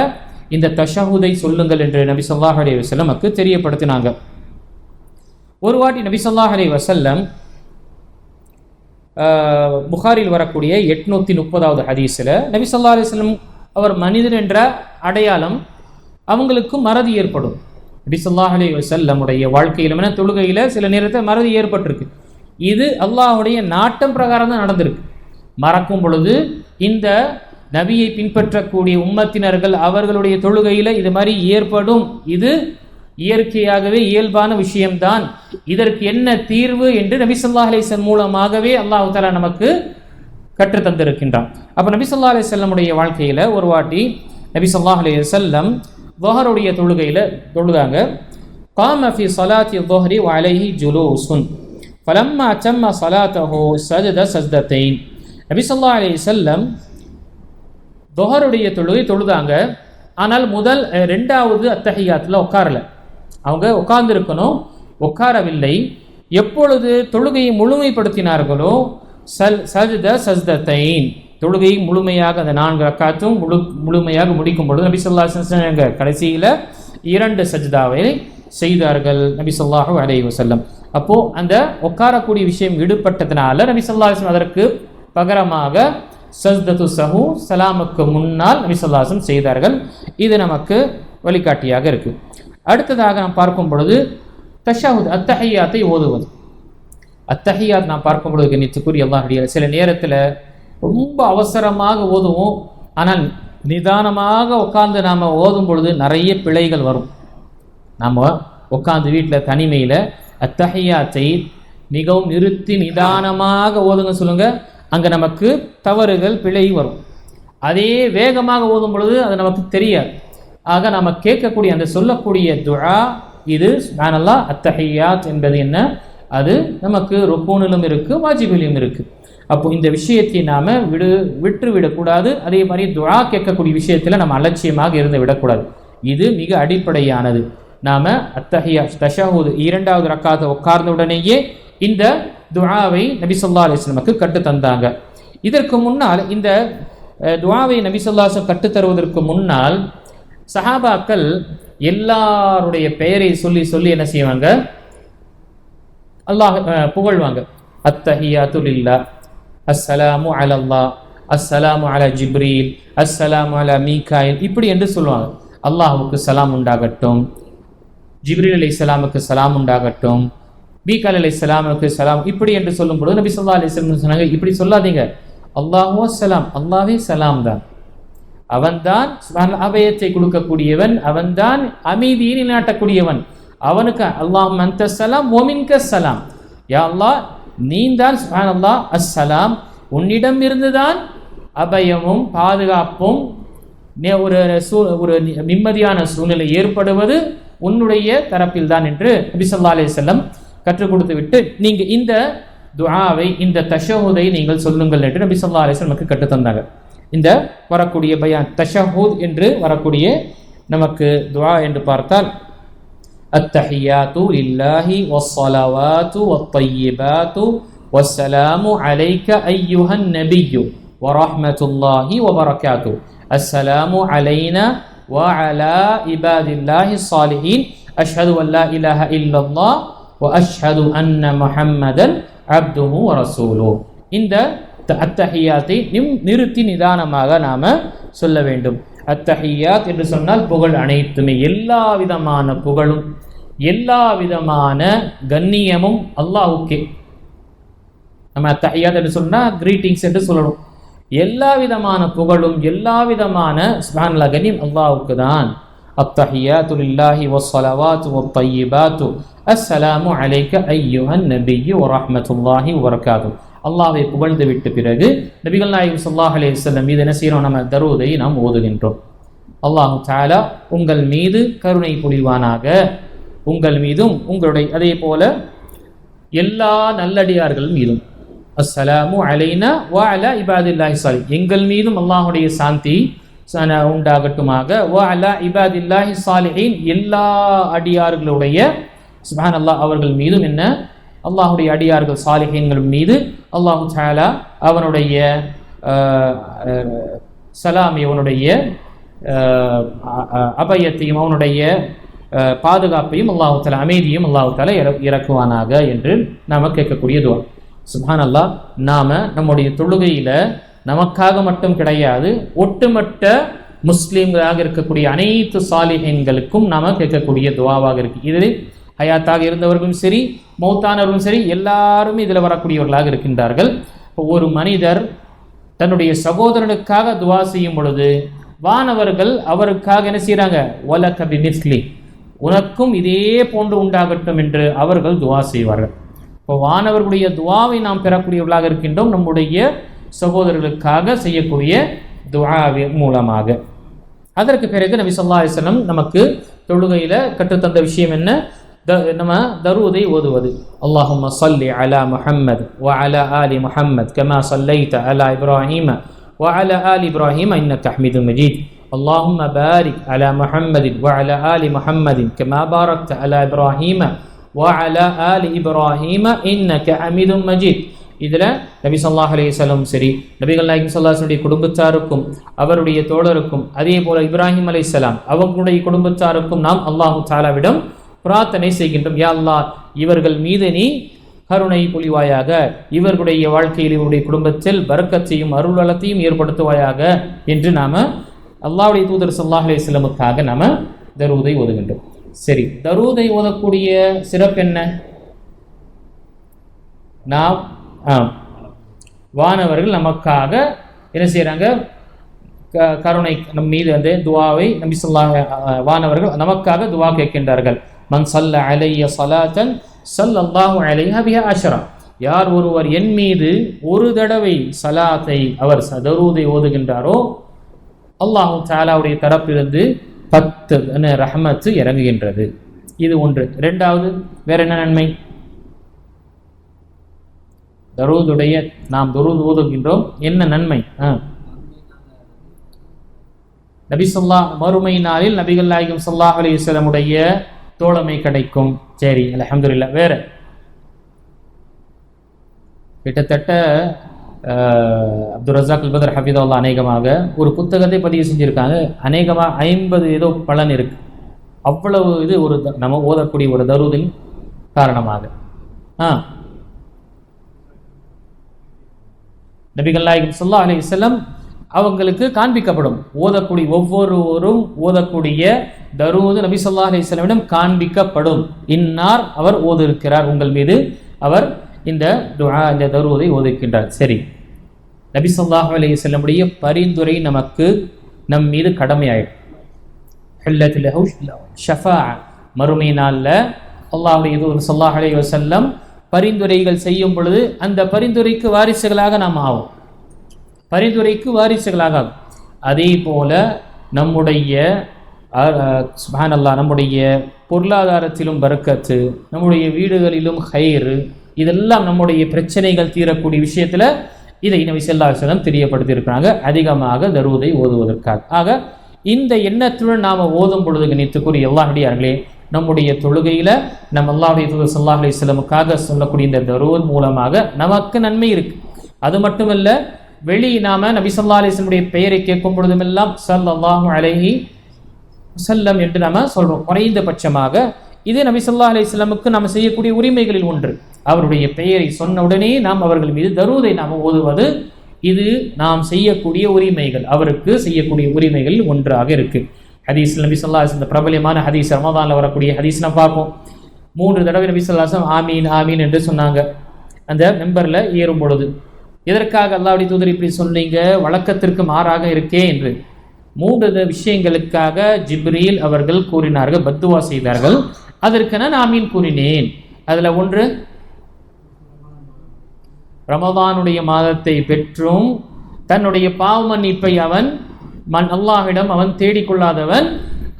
இந்த தஷஹுதை சொல்லுங்கள் என்று நபி ஸல்லல்லாஹு அலைஹி வஸல்லம் நமக்கு தெரியப்படுத்தினாங்க. ஒரு வாட்டி நபி ஸல்லல்லாஹு அலைஹி வஸல்லம் புகாரில் வரக்கூடிய 830வது ஹதீஸில் நபி ஸல்லல்லாஹு அலைஹி வஸல்லம் அவர் மனிதர் என்ற அடையாளம் அவங்களுக்கு மறதி ஏற்படும். நபி ஸல்லல்லாஹு அலைஹி வஸல்லமுடைய வாழ்க்கையில் தொழுகையில் சில நேரத்தில் மறதி ஏற்பட்டிருக்கு. இது அல்லாஹ்வுடைய நாட்டம் பிரகாரம் தான் நடந்திருக்கு. மறக்கும் பொழுது இந்த நபியை பின்பற்றக்கூடிய உம்மத்தினர்கள் அவர்களுடைய தொழுகையில் இது மாதிரி ஏற்படும். இது இயற்கையாகவே இயல்பான விஷயம்தான். இதற்கு என்ன தீர்வு என்று நபி ஸல்லல்லாஹு அலைஹி வஸல்லம் மூலமாகவே அல்லாஹ் தஆலா நமக்கு கற்றுத் தந்திருக்கின்றான். அப்போ நபி ஸல்லல்லாஹு அலைஹி வஸல்லமுடைய வாழ்க்கையில் ஒரு வாட்டி நபி ஸல்லல்லாஹு அலைஹி வஸல்லம் ظஹருடைய தொழுகையில் தொழுதாங்க. قام في صلاة الظهر وعليه جلوس فلما تم صلاته سجد سجدتين. நபி ஸல்லல்லாஹு அலைஹி வஸல்லம் ظஹருடைய தொழுகை தொழுதாங்க. ஆனால் 2வது அத்தஹியாத்தில் உட்காரல. அவங்க உட்கார்ந்துருக்கணும், உட்காரவில்லை. எப்பொழுது தொழுகையை முழுமைப்படுத்தினார்களோ சஜ்த சஜ்தத்தைன், தொழுகையை முழுமையாக அந்த 4 ரக்காத்தும் முழுமையாக முடிக்கும் பொழுது நபி ஸல்லல்லாஹு அலைஹி வஸல்லம் கடைசியில் 2 சஜ்தாவை செய்தார்கள் நபி ஸல்லல்லாஹு அலைஹி வஸல்லம். அப்போது அந்த உட்காரக்கூடிய விஷயம் விடுபட்டதுனால நபி ஸல்லல்லாஹு அலைஹி வஸல்லம் அதற்கு பகரமாக சஜ்தத்து சஹு சலாமுக்கு முன்னால் நபி ஸல்லல்லாஹு அலைஹி வஸல்லம் செய்தார்கள். இது நமக்கு வழிகாட்டியாக இருக்குது. அடுத்ததாக நாம் பார்க்கும் பொழுது தஷஹுத் அத்தஹியாத்தை ஓதுவது. அத்தஹியாத் நாம் பார்க்கும் பொழுது கண்ணியத்துக்குரிய அல்லாஹ்வுடைய சில நேரத்தில் ரொம்ப அவசரமாக ஓதுவோம். ஆனால் நிதானமாக உட்கார்ந்து நாம் ஓதும் பொழுது நிறைய பிழைகள் வரும். நாம் உட்கார்ந்து வீட்டில் தனிமையில் அத்தஹியாத்தை மிகவும் நிறுத்தி நிதானமாக ஓதுங்க சொல்லுங்கள். அங்கே நமக்கு தவறுகள் பிழை வரும். அதே வேகமாக ஓதும் பொழுது அது நமக்கு தெரியாது. ஆக நாம் கேட்கக்கூடிய அந்த சொல்லக்கூடிய துஆ இது சுப்ஹானல்லாஹ் அத்தஹியாத் என்பது என்ன? அது நமக்கு ருக்கூனிலும் இருக்குது, வாஜிபிலும் இருக்குது. அப்போ இந்த விஷயத்தை நாம் விட்டு விடக்கூடாது. அதே மாதிரி துஆ கேட்கக்கூடிய விஷயத்தில் நம்ம அலட்சியமாக இருந்து விடக்கூடாது. இது மிக அடிப்படையானது. நாம் அத்தஹியாத் தஷஹுத் 2வது ரக்காத்தை உட்கார்ந்த உடனேயே இந்த துஆவை நபி ஸல்லல்லாஹு அலைஹி வஸல்லம் நமக்கு கற்றுத் தந்தாங்க. இதற்கு முன்னால் இந்த துஆவை நபி ஸல்லல்லாஹு அலைஹி வஸல்லம் கற்றுத் தருவதற்கு முன்னால் சஹாபாக்கள் எல்லாருடைய பெயரை சொல்லி சொல்லி என்ன செய்வாங்க? அல்லாஹ் புகழ்வாங்க. அத்தஹியாத்து லில்லாஹ், அஸ்ஸலாமு அலல்லாஹ், அஸ்ஸலாமு அலா ஜிப்ரீல், அஸ்ஸலாமு அலா மீகாயில், இப்படி என்று சொல்லுவாங்க. அல்லாஹுக்கு சலாம் உண்டாகட்டும், ஜிப்ரீல் அலைஹிஸ்ஸலாமுக்கு சலாம் உண்டாகட்டும், மீகாயில் அலைஹிஸ்ஸலாமுக்கு சலாம், இப்படி என்று சொல்லும் பொழுது நபி ஸல்லல்லாஹு அலைஹி வஸல்லம் சொன்னாங்க, இப்படி சொல்லாதீங்க. அல்லாஹு அஸ்ஸலாம், அல்லாஹ்வே சலாம் தான். அவன்தான் அபயத்தை கொடுக்கக்கூடியவன், அவன்தான் அமைதியை நிலைநாட்டக்கூடியவன். அவனுக்கு அல்லாஹும்ம அன்த ஸலாம் வ மின்க ஸலாம், யா அல்லாஹ் நீதான் சுப்ஹானல்லாஹ் அஸ்ஸலாம், உன்னிடம் இருந்துதான் அபயமும் பாதுகாப்பும் ஒரு நிம்மதியான சூழ்நிலை ஏற்படுவது உன்னுடைய தரப்பில் தான் என்று நபி ஸல்லல்லாஹு அலைஹி வஸல்லம் கற்றுக் கொடுத்து விட்டு, நீங்க இந்த துஆவை, இந்த தஷஹுதை நீங்கள் சொல்லுங்கள் என்று நபி ஸல்லல்லாஹு அலைஹி வஸல்லம் நமக்கு கற்றுத் தந்தாங்க. இந்த வரக்கூடிய பயான் தஷஹுத் என்று வரக்கூடிய நமக்கு துஆ என்று பார்த்தால், அத்தஹியாத்து லில்லாஹி வஸ்ஸலவாத்து வத்தய்யிபாத்து வஸ்ஸலாமு அலைக அய்யுஹன் நபிய்யு வரஹ்மத்துல்லாஹி வபரகாத்து அஸ்ஸலாமு அலைனா வஅலா இபாதில்லாஹி ஸாலிஹீன் அஷ்ஹது அன் லா இலாஹ இல்லல்லாஹ் வ அஷ்ஹது அன்ன முஹம்மதன் அப்துஹு வ ரசூலுஹு. இந்த அத்தஹியாத்தை நிறுத்தி நிதானமாக நாம சொல்ல வேண்டும். அத்தஹியாத் என்று சொன்னால் புகழ் அனைத்துமே, எல்லா விதமான புகழும் எல்லா விதமான கண்ணியமும் அல்லாஹ்வுக்கே. நம்ம அத்தஹியாத் என்று சொன்னா கிரீட்டிங்ஸ் என்று சொல்லணும். எல்லா விதமான புகழும் எல்லா விதமான சுப்ஹானல்லாஹ் கண்ணியம் அல்லாஹ்வுக்கு தான். அத்தஹியாத்து லில்லாஹி வஸ்ஸலவாத்து வத்தய்யிபாத்து அஸ்ஸலாமு அலைக அய்யுஹன் நபிய்யு வரஹ்மத்துல்லாஹி வபரகாத்து. அல்லாஹ்வை புகழ்ந்து விட்டு பிறகு நபிகள் நாயகம் ஸல்லல்லாஹு அலைஹி வஸல்லம் மீது என்ன செய்கிறோம்? நம்ம தரூதை நாம் ஓதுகின்றோம். அல்லாஹு தஆலா உங்கள் மீது கருணை புரிவானாக, உங்கள் மீதும் உங்களுடைய அதே போல எல்லா நல்லடியார்கள் மீதும், அஸ்ஸலாமு அலைனா வ அலா இபாதில்லாஹி ஸாலிஹீன், எங்கள் மீதும் அல்லாஹ்வுடைய சாந்தி உண்டாகட்டுமாக, வ அலா இபாதில்லாஹி ஸாலிஹீன், எல்லா அடியார்களுடைய சுப்ஹானல்லாஹ் அவர்கள் மீதும் என்ன அல்லாஹுடைய அடியார்கள் சாலிஹீன்கள் மீது அல்லாஹு தஆலா அவனுடைய சலாம், அவனுடைய அபயத்தையும் அவனுடைய பாதுகாப்பையும் அல்லாஹு தஆலா அமைதியும் அல்லாஹு தஆலா இறக்குவானாக என்று நாம கேட்கக்கூடிய துஆ. சுப்ஹானல்லாஹ், நாம நம்முடைய தொழுகையில நமக்காக மட்டும் கிடையாது, ஒட்டுமொத்த முஸ்லீம்களாக இருக்கக்கூடிய அனைத்து சாலிஹீன்களுக்கும் நாம கேட்கக்கூடிய துஆவாக இருக்கு. இதில் ஹயாத்தாக இருந்தவர்களும் சரி மௌத்தானவர்களும் சரி எல்லாரும் இதில் வரக்கூடியவர்களாக இருக்கின்றார்கள். ஒரு மனிதர் தன்னுடைய சகோதரனுக்காக துவா செய்யும் பொழுது வானவர்கள் அவருக்காக என்ன செய்கிறாங்க? வலக பிமிஸ்லி, உனக்கும் இதே போன்று உண்டாகட்டும் என்று அவர்கள் துவா செய்வார்கள். இப்போ வானவர்களுடைய துவாவை நாம் பெறக்கூடியவர்களாக இருக்கின்றோம், நம்முடைய சகோதரர்களுக்காக செய்யக்கூடிய துஆவின் மூலமாக. அதற்கு பிறகு நபி ஸல்லல்லாஹு அலைஹி வஸல்லம் நமக்கு தொழுகையில் கற்றுத்தந்த விஷயம் என்ன? நம்ம தரூதை ஓதுவது. அல்லாஹும்ம ஸல்லி அலா முஹம்மத் வ அலா ஆலி முஹம்மத் கமா ஸல்லைத அலா இப்ராஹீம வ அலா ஆலி இப்ராஹீம இன்னக ஹமீதும் மஜீத். அல்லாஹும்ம பாரிக் அலா முஹம்மதின் வ அலா ஆலி முஹம்மதின் கமா பாரக்த அலா இப்ராஹீம வ அலா ஆலி இப்ராஹீம இன்னக ஹமீதும் மஜீத். இதில் நபி ஸல்லல்லாஹு அலைஹி வஸல்லம் சரி, நபிகள் நாயகம் ஸல்லல்லாஹு அலைஹி வஸல்லம் குடும்பத்தாருக்கும் அவருடைய தோழருக்கும் அதே போல இப்ராஹிம் அலைஹிஸ்ஸலாம் அவர்களுடைய குடும்பத்தாருக்கும் நாம் அல்லாஹு தஆலாவிடம் பிரார்த்தனை செய்கின்றோம். யா அல்லாஹ், இவர்கள் மீது நீ கருணை புரிவாயாக, இவர்களுடைய வாழ்க்கையில் இவருடைய குடும்பத்தில் பரக்கத்தையும் அருள் வளத்தையும் ஏற்படுத்துவாயாக என்று நாம அல்லாஹ்வுடைய தூதர் ஸல்லல்லாஹு அலைஹி வஸல்லமுக்காக நாம தரூதை ஓதுகின்றோம். சரி, தரூதை ஓதக்கூடிய சிறப்பு என்ன? நாம் வானவர்கள் நமக்காக என்ன செய்கிறாங்க? கருணை நம் மீது அந்த துவாவை நபி ஸல்லல்லாஹு வானவர்கள் நமக்காக துவா கேட்கின்றார்கள். மன் ஸல்ல அலைய ஸலாத்தன் ஸல்லல்லாஹு அலைஹா பிஹா அஷ்ரா, யார் ஒருவர் என் மீது ஒரு தடவை சலாத்தை அவர் தரூதை ஓதுகின்றாரோ அல்லாஹு தஆலாவுடைய தரப்பிலிருந்து 10 ரஹ்மத்து இறங்குகின்றது. இது ஒன்று. இரண்டாவது, வேற என்ன நன்மை? தரூதுடைய நாம் தரூத் ஓதுகின்றோம், என்ன நன்மை? நபி ஸல்லல்லாஹு மறுமை நாளில் நபிகள் நாயகம் ஸல்லல்லாஹு அலைஹி வஸல்லமுடைய தோழமை கிடைக்கும். சரி, அல்ஹம்துலில்லாஹ். வேற கிட்டத்தட்ட அப்துல் ரஸாக் அல்-பத்ர் ஹஃபிதஹுல்லாஹ் அநேகமாக ஒரு புத்தகத்தை பதிவு செஞ்சுருக்காங்க. அநேகமாக 50 ஏதோ பலன் இருக்கு. அவ்வளவு இது ஒரு நம்ம ஓதக்கூடிய ஒரு தரூதின் காரணமாக. நபிகள் நாயகம் ஸல்லல்லாஹு அலைஹி வஸல்லம் அவங்களுக்கு காண்பிக்கப்படும், ஓதக்கூடிய ஒவ்வொருவரும் ஓதக்கூடிய தரூது நபி ஸல்லல்லாஹு அலைஹி வஸல்லம் காண்பிக்கப்படும். இன்னார் அவர் ஓதிருக்கிறார் உங்கள் மீது, அவர் இந்த துஆ இந்த தரூதை ஓதுகின்றார். சரி, நபி ஸல்லல்லாஹு அலைஹி வஸல்லமுடைய பரிந்துரை நமக்கு நம் மீது கடமையாயிடும். ஹல்லத் லஹு ஷஃபாஅ, மறுமை நாளில் அல்லாஹ்வுடைய தூதர் ஸல்லல்லாஹு அலைஹி வஸல்லம் பரிந்துரைகள் செய்யும் பொழுது அந்த பரிந்துரைக்கு வாரிசுகளாக நாம் ஆவோம், பரிந்துரைக்கு வாரிசுகளாக ஆகும். அதே போல நம்முடைய சுப்ஹானல்லாஹ் நம்முடைய பொருளாதாரத்திலும் பரக்கத்து, நம்முடைய வீடுகளிலும் ஹைரு, இதெல்லாம் நம்முடைய பிரச்சனைகள் தீரக்கூடிய விஷயத்தில் இதை நபி ஸல்லல்லாஹு அலைஹி வஸல்லம் தெரியப்படுத்தியிருக்கிறாங்க, அதிகமாக தரூதை ஓதுவதற்காக. ஆக இந்த எண்ணத்துடன் நாம் ஓதும் பொழுது கணித்துக்குரிய அல்லாஹ்வியார்களே, நம்முடைய தொழுகையில் நம்ம அல்லாஹ்வுடைய தூதர் ஸல்லல்லாஹு அலைஹி வஸல்லமுக்காக சொல்லக்கூடிய இந்த தரூத் மூலமாக நமக்கு நன்மை இருக்குது. அது மட்டுமல்ல, நாம் நபி ஸல்லல்லாஹு அலைஹி வஸல்லம் பெயரை கேட்கும் பொழுதுமெல்லாம் ஸல்லல்லாஹு அலைஹி வஸல்லம் என்று நாம் சொல்கிறோம். குறைந்தபட்சமாக இது நபி ஸல்லல்லாஹு அலைஹி வஸல்லமுக்கு நாம் செய்யக்கூடிய உரிமைகளில் ஒன்று. அவருடைய பெயரை சொன்ன உடனே நாம் அவர்கள் மீது தரூதை நாம் ஓதுவது, இது நாம் செய்யக்கூடிய உரிமைகள், அவருக்கு செய்யக்கூடிய உரிமைகளில் ஒன்றாக இருக்கு. ஹதீஸ் நபி ஸல்லல்லாஹு அலைஹி வஸல்லம் பிரபலமான ஹதீஸ், ரமதானில் வரக்கூடிய ஹதீஸ் நம்ம பார்ப்போம். 3 தடவை நபி ஸல்லல்லாஹு அலைஹி வஸல்லம் ஆமீன் ஆமீன் என்று சொன்னாங்க அந்த மெம்பரில் ஏறும் பொழுது. எதற்காக அல்லாஹ்வுடைய தூதர் இப்படி சொன்னீங்க, வழக்கத்திற்கு மாறாக இருக்கே என்று 3 விஷயங்களுக்காக ஜிப்ரீல் அவர்கள் கூறினார்கள், பத்துவா செய்தார்கள். அதற்கு நான் ஆமீன் கூறினேன். அதில் ஒன்று, ரமதானுடைய மாதத்தை பெற்றும் தன்னுடைய பாவ மன்னிப்பை அவன் அல்லாஹ்விடம் அவன் தேடிக்கொள்ளாதவன்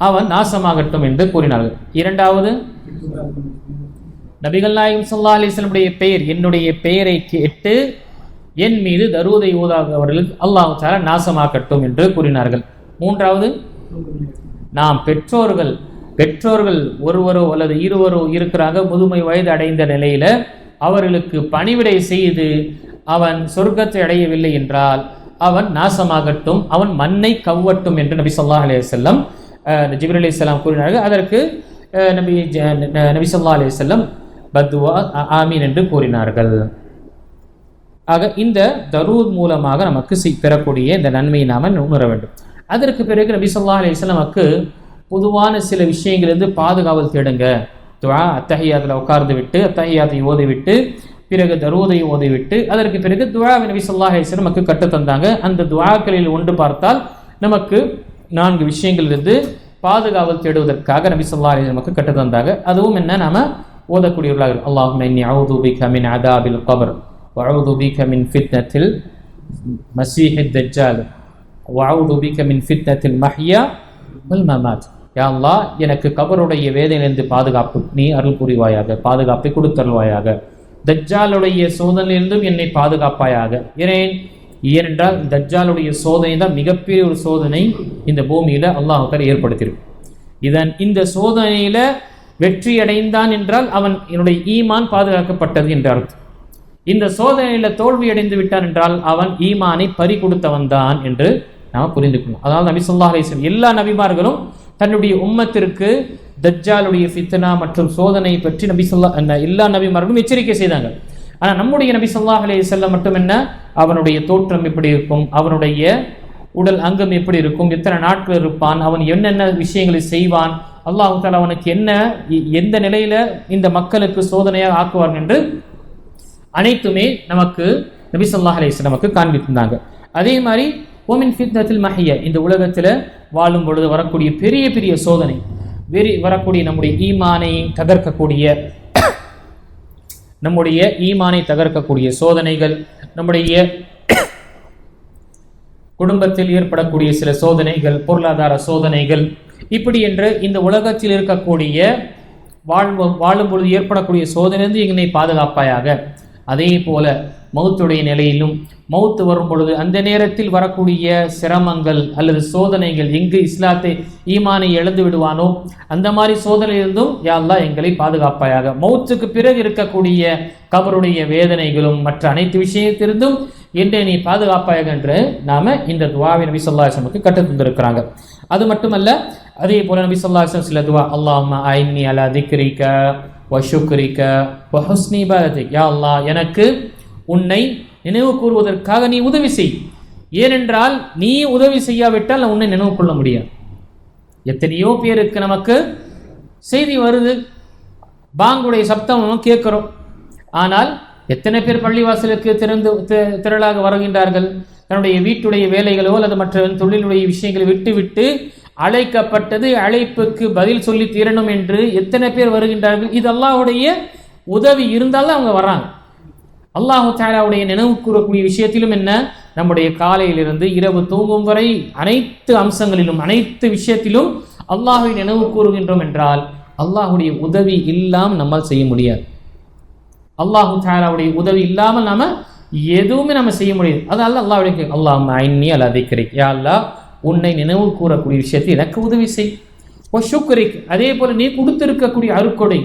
அவன் நாசமாகட்டும் என்று கூறினார்கள். இரண்டாவது, நபிகள் நாயகம் ஸல்லல்லாஹு அலைஹி வஸல்லம் பெயர், என்னுடைய பெயரை கேட்டு என் மீது தரூதை ஓதாதவர்களுக்கு அல்லாஹ் தஆலா நாசமாக்கட்டும் என்று கூறினார்கள். மூன்றாவது, நாம் பெற்றோர்கள் ஒருவரோ அல்லது இருவரோ இருக்கிறாங்க, முதுமை வயது அடைந்த நிலையில அவர்களுக்கு பணிவிடை செய்து அவன் சொர்க்கத்தை அடையவில்லை என்றால் அவன் நாசமாகட்டும், அவன் மண்ணை கவ்வட்டும் என்று நபி ஸல்லல்லாஹு அலைஹி வஸல்லம் ஜிப்ரீல் அலைஹிஸ்ஸலாம் கூறினார்கள். அதற்கு நபி ஸல்லல்லாஹு அலைஹி வஸல்லம் பத்வா ஆமீன் என்று கூறினார்கள். ஆக இந்த தரூத் மூலமாக நமக்கு பெறக்கூடிய இந்த நன்மையை நாம உணர வேண்டும். அதற்கு பிறகு நபி ஸல்லல்லாஹு அலைஹி வஸல்லமுக்கு பொதுவான சில விஷயங்களிலிருந்து பாதுகாவல் தேடுங்க. துஆ அத்தஹியாத்தில் உட்கார்ந்து விட்டு அத்தஹியாத்தை ஓதிவிட்டு பிறகு தரூதை ஓதிவிட்டு அதற்கு பிறகு துஆவை நபி ஸல்லல்லாஹு அலைஹி வஸல்லம் நமக்கு கற்றுத்தந்தாங்க. அந்த துஆக்களில் ஒன்று பார்த்தால் நமக்கு 4 விஷயங்களிலிருந்து பாதுகாவல் தேடுவதற்காக நபி ஸல்லல்லாஹு அலைஹி வஸல்லம் நமக்கு கற்றுத்தந்தாங்க. அதுவும் என்ன, நாம ஓதக்கூடியவர்களாக அல்லாஹும்ம இன்னி அஊது பிக மின் அதாபில் கப்ர் வ அஊது பிக மின் ஃபித்னத்தில் மஸீஹித் தஜ்ஜால் வ அஊது பிக மின் ஃபித்னத்தில் மஹ்யா வல் மமாத். யா அல்லாஹ், எனக்கு கபருடைய வேதனையிலிருந்து பாதுகாப்பு நீ அருள் புரிவாயாக, பாதுகாப்பை கொடுத்தருள்வாயாக. தஜ்ஜாலுடைய சோதனையிலிருந்தும் என்னை பாதுகாப்பாயாக. ஏனென்றால் தஜ்ஜாலுடைய சோதனை தான் மிகப்பெரிய ஒரு சோதனை இந்த பூமியில அல்லாஹ் தஆலா ஏற்படுத்தியிருக்கும். இந்த சோதனையில வெற்றி அடைந்தான் என்றால் அவன் என்னுடைய ஈமான் பாதுகாக்கப்பட்டது என்ற அர்த்தம். இந்த சோதனையில தோல்வி அடைந்து விட்டான் என்றால் அவன் ஈமானை பறி கொடுத்தவன் தான் என்று நாம் புரிந்துக்கணும். அதாவது நபி ஸல்லல்லாஹு அலைஹி வஸல்லம் எல்லா நபிமார்களும் தன்னுடைய உம்மத்திற்கு தஜ்ஜாலுடைய ஃபித்னா மற்றும் சோதனை பற்றி எல்லா நபிமார்களும் எச்சரிக்கை செய்தாங்க. ஆனால் நம்முடைய நபி ஸல்லல்லாஹு அலைஹி வஸல்லம் மட்டும் என்ன, அவனுடைய தோற்றம் எப்படி இருக்கும், அவனுடைய உடல் அங்கம் எப்படி இருக்கும், எத்தனை நாட்கள் இருப்பான், அவன் என்னென்ன விஷயங்களை செய்வான், அல்லாஹ் தஆலா அவனுக்கு எந்த நிலையில இந்த மக்களுக்கு சோதனையாக ஆக்குவார்கள் என்று அனைத்துமே நமக்கு நபி ஸல்லல்லாஹு அலைஹி வஸல்லம் நமக்கு காண்பித்திருந்தாங்க. அதே மாதிரி ஓமின் ஃபித்னத்தில் மஹியா, இந்த உலகத்தில் வாழும் பொழுது வரக்கூடிய பெரிய பெரிய சோதனை, வரக்கூடிய நம்முடைய ஈமானை தகர்க்கக்கூடிய சோதனைகள், நம்முடைய குடும்பத்தில் ஏற்படக்கூடிய சில சோதனைகள், பொருளாதார சோதனைகள், இப்படி என்று இந்த உலகத்தில் இருக்கக்கூடிய வாழும் பொழுது ஏற்படக்கூடிய சோதனையிலிருந்து எங்களை பாதுகாப்பாயாக. அதே போல மௌத்துடைய நிலையிலும் மௌத்து வரும் பொழுது அந்த நேரத்தில் வரக்கூடிய சிரமங்கள் அல்லது சோதனைகள், எங்கு இஸ்லாத்தை ஈமானை இழந்து விடுவானோ அந்த மாதிரி சோதனையிலிருந்தும் யா அல்லாஹ் எங்களை பாதுகாப்பாயாக. மௌத்துக்கு பிறகு இருக்கக்கூடிய கபருடைய வேதனைகளும் மற்ற அனைத்து விஷயத்திலிருந்தும் என்னை நீ பாதுகாப்பாயாக என்று நாம இந்த துஆவை நபி ஸல்லல்லாஹு அலைஹி வஸல்லம் கற்றுத் தந்திருக்கிறாங்க. அது மட்டுமல்ல, அதே போல நபி ஸல்லல்லாஹு அலைஹி வஸல்லம் சில துஆ, அல்லாஹும்ம ஐன்னி அலா திக்ரிக வ ஷுக்ரிக வ ஹுஸ்னி இபாதத்திக், யா அல்லாஹ் எனக்கு உன்னை நினைவு கூறுவதற்காக நீ உதவி செய். ஏனென்றால் நீ உதவி செய்யாவிட்டால் நான் உன்னை நினைவு கொள்ள முடியாது. எத்தனையோ பேருக்கு நமக்கு செய்தி வருது, பாங்குடைய சப்தம் கேட்கிறோம், ஆனால் எத்தனை பேர் பள்ளிவாசலுக்கு திரளாக வருகின்றார்கள், தன்னுடைய வீட்டுடைய வேலைகளோ அல்லது மற்ற தொழிலுடைய விஷயங்களை விட்டுவிட்டு அழைக்கப்பட்டது அழைப்புக்கு பதில் சொல்லி தீரணும் என்று எத்தனை பேர் வருகின்றார்கள். இது அல்லாஹ்வுடைய உதவி இருந்தால்தான் அவங்க வர்றாங்க. அல்லாஹு தஆலாவுடைய நினைவு கூறக்கூடிய விஷயத்திலும் என்ன, நம்முடைய காலையிலிருந்து இரவு தூங்கும் வரை அனைத்து அம்சங்களிலும் அனைத்து விஷயத்திலும் அல்லாஹ்வை நினைவு கூறுகின்றோம் என்றால் அல்லாஹுடைய உதவி இல்லாமல் நம்மால் செய்ய முடியாது. அல்லாஹு தஆலாவுடைய உதவி இல்லாமல் நாம எதுவுமே நம்ம செய்ய முடியாது. அதனால அல்லாஹ்வுடைய அல்லாஹும்ம ஐன்னி அலா திக்ரிக், யா அல்லாஹ் உன்னை நினைவு கூறக்கூடிய விஷயத்தை எனக்கு உதவி செய். ஷுக்ரிக், அதே போல நீ கொடுத்திருக்கக்கூடிய அருட்கொடை,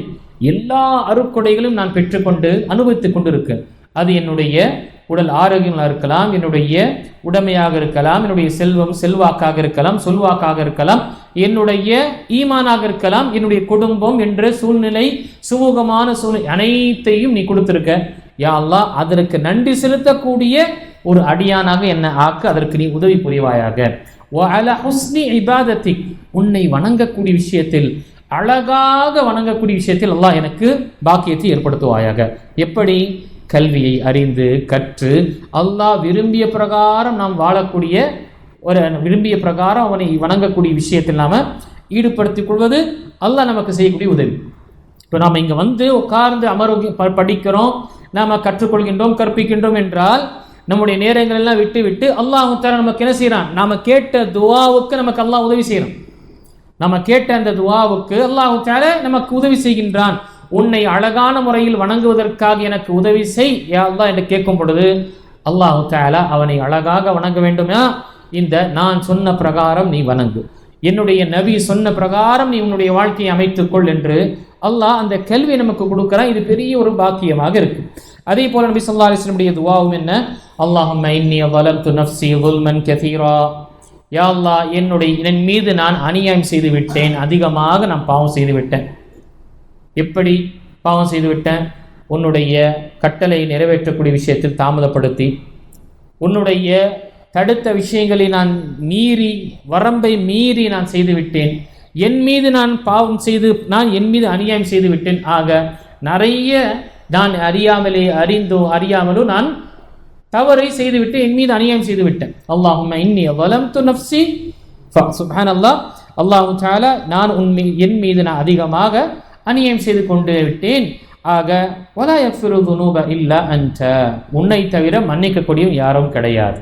எல்லா அருட்கொடைகளும் நான் பெற்றுக்கொண்டு அனுபவித்துக் கொண்டு இருக்கேன். அது என்னுடைய உடல் ஆரோக்கியமாக இருக்கலாம், என்னுடைய உடைமையாக இருக்கலாம், என்னுடைய செல்வம் செல்வாக்காக இருக்கலாம், சொல்வாக்காக இருக்கலாம், என்னுடைய ஈமானாக இருக்கலாம், என்னுடைய குடும்பம் என்ற சூழ்நிலை, சுமூகமான சூழ்நிலை அனைத்தையும் நீ கொடுத்திருக்க. யா அல்லாஹ் அதற்கு நன்றி செலுத்தக்கூடிய ஒரு அடியானாக என்ன ஆக்க, அதற்கு நீ உதவி புரிவாயாக. வஅலா ஹுஸ்னி இபாதத்திக், உன்னை வணங்கக்கூடிய விஷயத்தில், அழகாக வணங்கக்கூடிய விஷயத்தில் அல்லாஹ் எனக்கு பாக்கியத்தை ஏற்படுத்துவாயாக. எப்படி? கல்வியை அறிந்து கற்று அல்லாஹ் விரும்பிய பிரகாரம் நாம் வாழக்கூடிய ஒரு விரும்பிய பிரகாரம் அவனை வணங்கக்கூடிய விஷயத்தில் நாம் ஈடுபடுத்திக் கொள்வது அல்லாஹ் நமக்கு செய்யக்கூடிய உதவி. இப்போ நாம் இங்கே வந்து உட்கார்ந்து படிக்கிறோம், நாம் கற்றுக்கொள்கின்றோம், கற்பிக்கின்றோம் என்றால் நம்முடைய நேரங்கள் எல்லாம் விட்டு விட்டு அல்லாஹ் தஆலா நமக்கு என்ன செய்கிறான்? நாம் கேட்ட துஆவுக்கு நமக்கு அல்லாஹ் உதவி செய்கிறான். நம்ம கேட்ட அந்த துஆவுக்கு அல்லாஹ் தஆலா நமக்கு உதவி செய்கின்றான். உன்னை அழகான முறையில் வணங்குவதற்காக எனக்கு உதவி செய் யா அல்லாஹ் என்று கேட்கும் பொழுது அல்லாஹ் தஆலா அவனை அழகாக வணங்க வேண்டுமா? இந்த நான் சொன்ன பிரகாரம் நீ வணங்கு, என்னுடைய நபி சொன்ன பிரகாரம் நீ உன்னுடைய வாழ்க்கையை அமைத்துக்கொள் என்று அல்லாஹ் அந்த கேள்வியை நமக்கு கொடுக்குறான். இது பெரிய ஒரு பாக்கியமாக இருக்கு. அதே போல நபி ஸல்லல்லாஹு அலைஹி வஸல்லம் துஆவும் என்ன? அல்லாஹும்ம இன்னி ஸலம்து நஃப்ஸி ஸுல்மன் கஸீரா, யா அல்லாஹ் என் மீது நான் அநியாயம் செய்து விட்டேன், அதிகமாக நான் பாவம் செய்து விட்டேன். எப்படி பாவம் செய்து விட்டேன்? உன்னுடைய கட்டளை நிறைவேற்றக்கூடிய விஷயத்தில் தாமதப்படுத்தி, உன்னுடைய தடுத்த விஷயங்களை நான் மீறி, வரம்பை மீறி நான் செய்து விட்டேன். என் மீது நான் பாவம் செய்து, நான் என் மீது அநியாயம் செய்து விட்டேன். ஆக நிறைய நான் அறியாமலோ நான் தவறை செய்துவிட்டு என் மீது அநியாயம் செய்து விட்டேன். அல்லாஹும்ம இன்னி ஸலம்து நஃப்ஸி, சுப்ஹானல்லாஹ், அல்லாஹு தஆலா நான் என் மீது நான் அதிகமாக அநியாயம் செய்து கொண்டு விட்டேன். ஆக வலா யக்ஃபிரு துனூப இல்லா அன்த, உன்னை தவிர மன்னிக்கக்கூடியவன் யாரும் கிடையாது,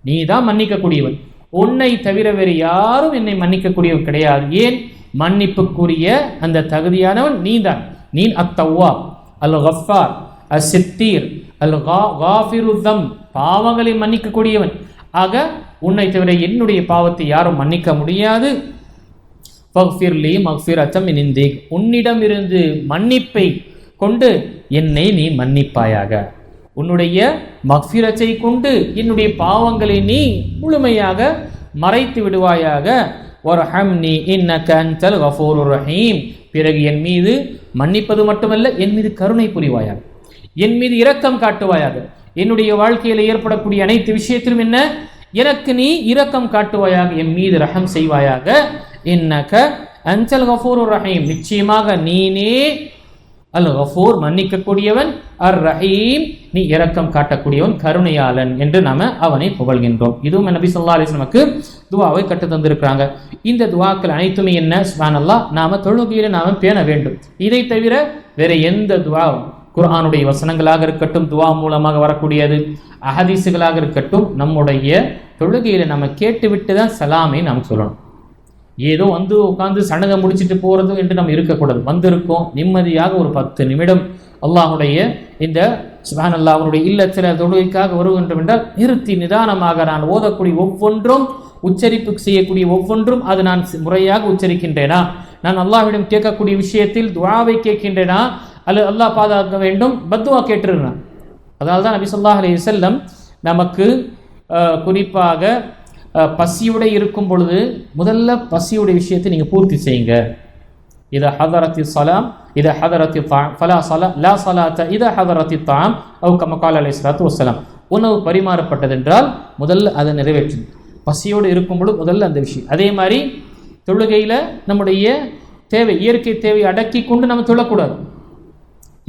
நீ தான் மன்னிக்கக்கூடியவன், உன்னை தவிர வேறு யாரும் என்னை மன்னிக்கக்கூடியவன் கிடையாது. ஏன்? மன்னிப்புக்குரிய அந்த தகுதியானவன் நீதான். நீ அத்தவ்வாப், அல் கஃபார், அஸ்ஸித்தீர், அல் காஃபிரு தம், பாவங்களை மன்னிக்கக்கூடியவன். ஆக உன்னை தவிர என்னுடைய பாவத்தை யாரும் மன்னிக்க முடியாது. ஃபக்ஃபிர்லி மக்ஃபிரத்தம் மின் இன்திக், உன்னிடமிருந்து மன்னிப்பை கொண்டு என்னை நீ மன்னிப்பாயாக, உன்னுடைய மக்ஃபிரத்தை கொண்டு என்னுடைய பாவங்களை நீ முழுமையாக மறைத்து விடுவாயாக. வர்ஹம்னி இன்னக அன்தல் கஃபூருர் ரஹீம், பிறகு என் மீது மன்னிப்பது மட்டுமல்ல, என் மீது கருணை புரிவாயாக, என் மீது இரக்கம் காட்டுவாயாக. என்னுடைய வாழ்க்கையில் ஏற்படக்கூடிய அனைத்து விஷயத்திலும் என்ன? எனக்கு நீ இரக்கம் காட்டுவாயாக, என் மீது ரஹம் செய்வாயாக. இன்னக அன்தல் கஃபூருர் ரஹீம், நிச்சயமாக நீனே அல் கஃபூர் மன்னிக்கக்கூடியவன், அர் ரஹீம் நீ இரக்கம் காட்டக்கூடியவன், கருணையாளன் என்று நாம அவனை புகழ்கின்றோம். இதுவும் நபி ஸல்லல்லாஹு அலைஹி வஸல்லம் நமக்கு துஆவை கற்று தந்திருக்கிறாங்க. இந்த துஆக்கள் அனைத்துமே என்ன? சுப்ஹானல்லாஹ், நாம தொழுகையில நாம பேண வேண்டும். இதை தவிர வேற எந்த துஆவும், குர்ஆனுடைய வசனங்களாக இருக்கட்டும், துஆ மூலமாக வரக்கூடியது, அஹதீஸுகளாக இருக்கட்டும், நம்முடைய தொழுகையில நம்ம கேட்டுவிட்டு தான் சலாமை நாம் சொல்லணும். ஏதோ வந்து உட்காந்து சடங்கை முடிச்சுட்டு போகிறது என்று நம்ம இருக்கக்கூடாது. வந்திருக்கோம், நிம்மதியாக ஒரு 10 நிமிடம் அல்லாஹுடைய இந்த சுப்ஹானல்லாஹ் அவனுடைய இல்லத்தில் தொழுகைக்காக வருகின்றோம் என்றால் நிறுத்தி நிதானமாக நான் ஓதக்கூடிய ஒவ்வொன்றும், உச்சரிப்பு செய்யக்கூடிய ஒவ்வொன்றும் அது நான் முறையாக உச்சரிக்கின்றேனா, நான் அல்லாஹ்விடம் கேட்கக்கூடிய விஷயத்தில் துஆவை கேட்கின்றேனா, அல்லது அல்லாஹ் பாதுகாக்க வேண்டும் பத்துவா கேட்டுருந்தான். அதனால தான் நபி ஸல்லல்லாஹு அலைஹி வஸல்லம் நமக்கு குறிப்பாக பசியோட இருக்கும் பொழுது முதல்ல பசியுடைய விஷயத்தை நீங்கள் பூர்த்தி செய்யுங்க. இதை ஹதரத்தி சலாம், இதை ஹதரத்தி ஃபலா சலா லா சலாத்த, இதை ஹதரத்தி தாம் அவு கமகால் அலைஹிஸ்ஸலாத்து வஸ்ஸலாம், உணவு பரிமாறப்பட்டதென்றால் முதல்ல அதை நிறைவேற்று. பசியோடு இருக்கும் பொழுது முதல்ல அந்த விஷயம். அதே மாதிரி தொழுகையில் நம்முடைய தேவை, இயற்கை தேவையை அடக்கி கொண்டு நம்ம தொழக்கூடாது.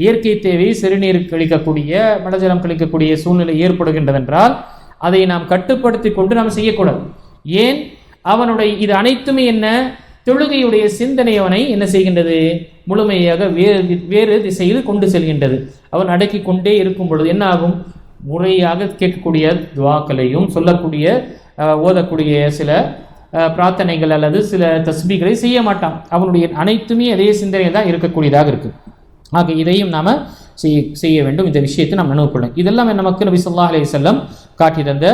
இயற்கை தேவை, சிறுநீர் கழிக்கக்கூடிய, மலஜலம் கழிக்கக்கூடிய சூழ்நிலை ஏற்படுகின்றதென்றால் அதை நாம் கட்டுப்படுத்தி கொண்டு நாம் செய்யக்கூடாது. ஏன்? அவனுடைய இது அனைத்துமே என்ன? தொழுகையுடைய சிந்தனை அவனை என்ன செய்கின்றது? முழுமையாக வேறு திசையில் கொண்டு செல்கின்றது. அவன் அடக்கி கொண்டே இருக்கும் பொழுது என்ன ஆகும்? முறையாக கேட்கக்கூடிய துவாக்களையும் சொல்லக்கூடிய ஓதக்கூடிய சில பிரார்த்தனைகள் அல்லது சில தஸ்பீகளை செய்ய மாட்டான். அவனுடைய அனைத்துமே அதே சிந்தனையில் தான் இருக்கக்கூடியதாக இருக்குது. ஆக இதையும் நாம் செய்ய வேண்டும். இந்த விஷயத்தை நாம் நினைவுகொள்ளும். இதெல்லாம் நமக்கு நபி ஸல்லல்லாஹு அலைஹி வஸல்லம் காட்டி தந்த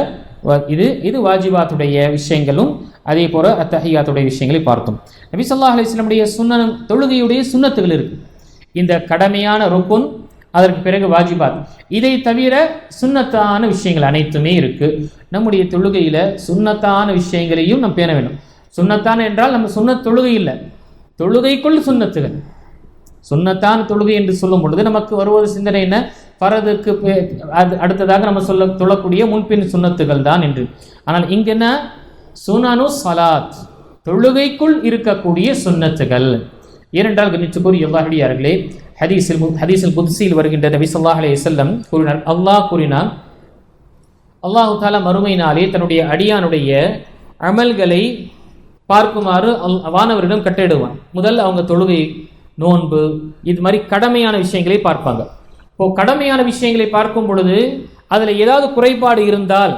இது வாஜிபாத்துடைய விஷயங்களும் அதே போல அத்தஹியாத்துடைய விஷயங்களை பார்த்தோம். நபி ஸல்லல்லாஹு அலைஹி வஸல்லம் தொழுகையுடைய சுன்னத்துகள் இருக்கு. இந்த கடமையான ருக்குன், அதற்கு பிறகு வாஜிபாத், இதை தவிர சுன்னத்தான விஷயங்கள் அனைத்துமே இருக்கு. நம்முடைய தொழுகையில சுன்னத்தான விஷயங்களையும் நாம் பேண வேண்டும். சுன்னத்தான என்றால் நம்ம சுன்னத் தொழுகை இல்லை, தொழுகைக்குள் சுன்னத்துகள். சுன்னத்தான தொழுகை என்று சொல்லும் பொழுது நமக்கு வருவது சிந்தனை என்ன? ஃபரதுக்கு அடுத்ததாக நம்ம தொழக்கூடிய முன்பின் சுன்னத்துகள் தான் என்று. ஆனால் இங்க என்ன? சுனனு ஸலாத், தொழுகைக்குள் இருக்கக்கூடிய சுன்னத்துகள். ஏனென்றால் கணிச்சுக்கூறிய அல்லாஹ்வியார்களே, ஹதீஸில் குத்ஸியில் வருகின்ற நபி ஸல்லல்லாஹு அலைஹி வஸல்லம் கூறினார், அல்லாஹ் கூறினார், அல்லாஹு தஆலா மறுமை நாளே தன்னுடைய அடியானுடைய அமல்களை பார்க்குமாறு வானவரிடம் கட்டளையிடுவான். முதல் அவங்க தொழுகை, நோன்பு, இது மாதிரி கடமையான விஷயங்களை பார்ப்பாங்க. இப்போ கடமையான விஷயங்களை பார்க்கும் பொழுது அதில் ஏதாவது குறைபாடு இருந்தால்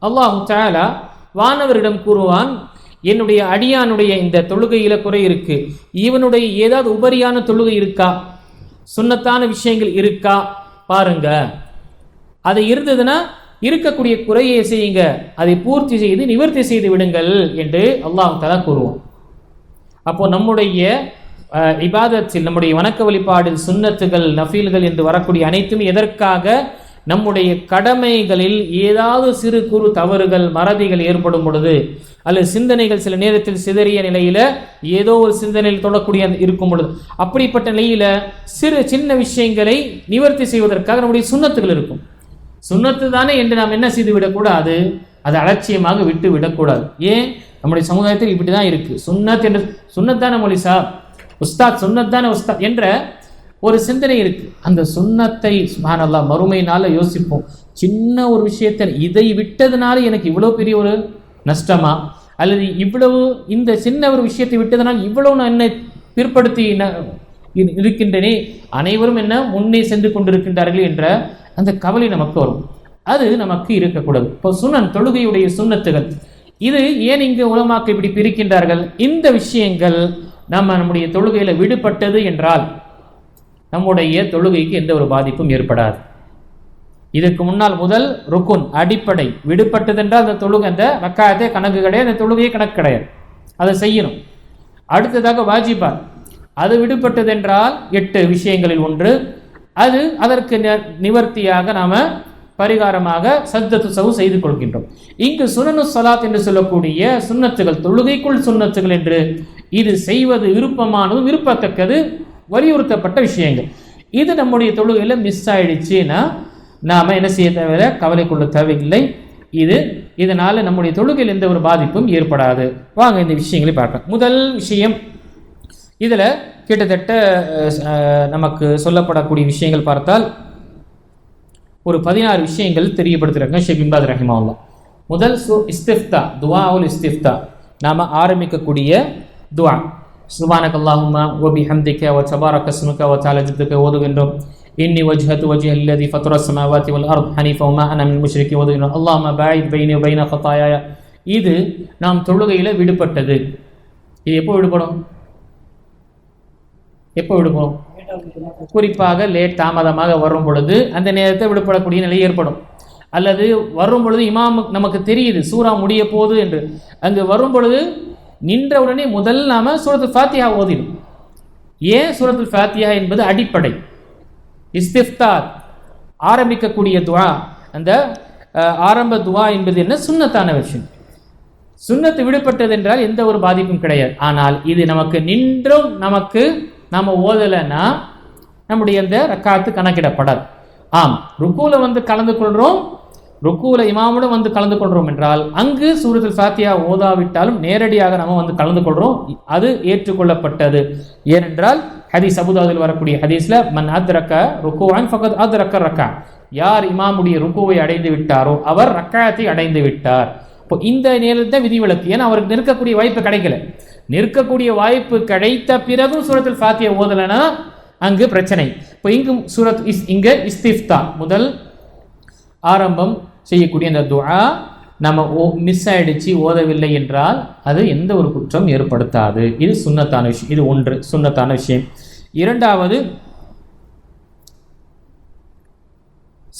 அல்லாஹு தஆலா வானவரிடம் கூறுவான், என்னுடைய அடியானுடைய இந்த தொழுகையில குறை இருக்கு, இவனுடைய ஏதாவது உபரியான தொழுகை இருக்கா, சுன்னத்தான விஷயங்கள் இருக்கா பாருங்க. அது இருந்ததுன்னா இருக்கக்கூடிய குறையை செய்யுங்க, அதை பூர்த்தி செய்து நிவர்த்தி செய்து விடுங்கள் என்று அல்லாஹ் தஆலா கூறுவான். அப்போ நம்முடைய இபாதத்தில், நம்முடைய வணக்க வழிபாடில் சுன்னத்துகள், நஃபீல்கள் என்று வரக்கூடிய அனைத்தும் எதற்காக? நம்முடைய கடமைகளில் ஏதாவது சிறு குறு தவறுகள், மறதிகள் ஏற்படும் பொழுது, அல்லது சிந்தனைகள் சில நேரத்தில் சிதறிய நிலையில ஏதோ ஒரு சிந்தனையில் தொடக்கூடிய இருக்கும் பொழுது, அப்படிப்பட்ட நிலையில சின்ன விஷயங்களை நிவர்த்தி செய்வதற்காக நம்முடைய சுன்னத்துகள் இருக்கும். சுன்னத்து தானே என்று நாம் என்ன செய்து விடக்கூடாது, அதை அலட்சியமாக விட்டு விடக்கூடாது. ஏன்? நம்முடைய சமுதாயத்தில் இப்படி தான் இருக்கு. சுன்னத் என்று சுன்னத்தான மொழிசா, உஸ்தாத் சுன்னத்தான உஸ்தாத் என்ற ஒரு சிந்தனை இருக்கு. அந்த சுன்னத்தை சுப்ஹானல்லாஹ் மறுமையினால யோசிப்போம். சின்ன ஒரு விஷயத்தை இதை விட்டதுனால எனக்கு இவ்வளோ பெரிய ஒரு நஷ்டமா, அல்லது இவ்வளவு இந்த சின்ன ஒரு விஷயத்தை விட்டதனால் இவ்வளவு நான் என்னை பிற்படுத்தி இருக்கின்றனே, அனைவரும் என்ன முன்னே சென்று கொண்டிருக்கின்றார்கள் என்ற அந்த கவலை நமக்கு வரும். அது நமக்கு இருக்கக்கூடாது. இப்போ சுன்னன், தொழுகையுடைய சுன்னத்துகள், இது ஏன் இங்கு உலமாக்கள் இப்படி பிரிக்கின்றார்கள்? இந்த விஷயங்கள் நம்முடைய தொழுகையில விடுபட்டது என்றால் நம்முடைய தொழுகைக்கு எந்த ஒரு பாதிப்பும் ஏற்படாது. இதற்கு முன்னால் முதல் ருக்குன், அடிப்படை விடுபட்டது என்றால் அந்த தொழுகை, அந்த ரக்காயத்தை கணக்கு கிடையாது, அந்த தொழுகையே கணக்கு கிடையாது, அதை செய்யணும். அடுத்ததாக வாஜிபாத், அது விடுபட்டது என்றால் 8 விஷயங்களில் ஒன்று. அதற்கு நிவர்த்தியாக நாம பரிகாரமாக சஜ்தத்து சஹு செய்து கொள்கின்றோம். இங்கு சுனனு ஸலாத் என்று சொல்லக்கூடிய சுன்னத்துகள், தொழுகைக்குள் சுன்னத்துகள் என்று, இது செய்வது விருப்பமானது, விருப்பத்தக்கது, வலியுறுத்தப்பட்ட விஷயங்கள். இது நம்முடைய தொழுகையில மிஸ் ஆயிடுச்சுன்னா நாம என்ன செய்ய தேவையில்லை, கவலை கொள்ள தேவையில்லை. இதனால நம்முடைய தொழுகையில் எந்த ஒரு பாதிப்பும் ஏற்படாது. வாங்க இந்த விஷயங்களை பார்க்கலாம். முதல் விஷயம், இதுல கிட்டத்தட்ட நமக்கு சொல்லப்படக்கூடிய விஷயங்கள் பார்த்தால் ஒரு 16 விஷயங்கள் தெரியப்படுத்துறாங்க ஷேக் பின் பாஸ் ரஹிமஹுல்லாஹ். முதல் இஸ்திஃப்தா, துஆஉல் இஸ்திஃப்தா, நாம ஆரம்பிக்கக்கூடிய துஆ. சுப்ஹானக்கல்லாஹும்ம வ பிஹம்திக வ தபாரக இஸ்முக வ தஆலா ஜத்துக ஓதுகின்றோம். இன்னி வஜ்ஹது வஜ்ஹல் லதி ஃபத்தர ஸமாவாதி வல் அர்த் ஹனீஃபா வ மா அன மினல் முஷ்ரிக்கீன் ஓதுகின்றோம். அல்லாஹும்ம பாயித் பைனி வ பைன கதாயா. இது நாம் தொழுகையில விடுபட்டது. இது எப்போ விடுபடும்? குறிப்பாக லேட், தாமதமாக வரும் பொழுது அந்த நேரத்தை விடுபடக்கூடிய நிலை ஏற்படும். அல்லது வரும் பொழுது இமாம் நமக்கு தெரியுது சூரா முடிய போகுது என்று, அங்கு வரும் பொழுது நின்றவுடனே முதல் நாம சூரத்துல் ஃபாத்திஹா ஓதிடும். ஏன்? சூரத்துல் ஃபாத்திஹா என்பது அடிப்படை. இஸ்திஃப்தா, ஆரம்பிக்கக்கூடிய துஆ, அந்த ஆரம்ப துஆ என்பது என்ன? சுன்னத்தான விஷயம். சுன்னத்து விடுபட்டது என்றால் எந்த ஒரு பாதிப்பும் கிடையாது. ஆனால் இது நமக்கு நின்றும் நாம ஓதலைன்னா நம்முடைய அந்த ரக்காத்து கணக்கிடப்படாது. ஆம், ருக்கூல கலந்து கொள்றோம், ருக்கூல இமாமுடன் கலந்து கொள்றோம் என்றால் அங்கு சூரத்துல் ஃபாத்திஹா ஓதாவிட்டாலும் நேரடியாக நம்ம கலந்து கொள்றோம், அது ஏற்றுக்கொள்ளப்பட்டது. ஏனென்றால் ஹதீஸ் அபூதாவுதில் வரக்கூடிய ஹதீஸ்ல மன் அத்ரக ருக்கூஅன் ஃபகத் அத்ரக ரக்கா, யார் இமாமுடைய ருக்கூவை அடைந்து விட்டாரோ அவர் ரக்காயத்தை அடைந்து விட்டார். இப்போ இந்த நேரத்தில் விதிவிலக்கு. ஏன்னா அவருக்கு நிற்கக்கூடிய வாய்ப்பு கிடைக்கல. நிற்கக்கூடிய வாய்ப்பு கிடைத்த பிறகும் சூரத்துல் ஃபாத்திஹா ஓதலைன்னா அங்கு பிரச்சனை. இப்போ இங்கு இங்க இஸ்திஃப்தா முதல் ஆரம்பம் செய்யக்கூடிய அந்த துஆ நம்ம மிஸ் ஆயிடுச்சு, ஓதவில்லை என்றால் அது எந்த ஒரு குற்றம் ஏற்படுத்தாது. இது சுன்னத்தான விஷயம். இது ஒன்று சுன்னத்தான விஷயம். இரண்டாவது,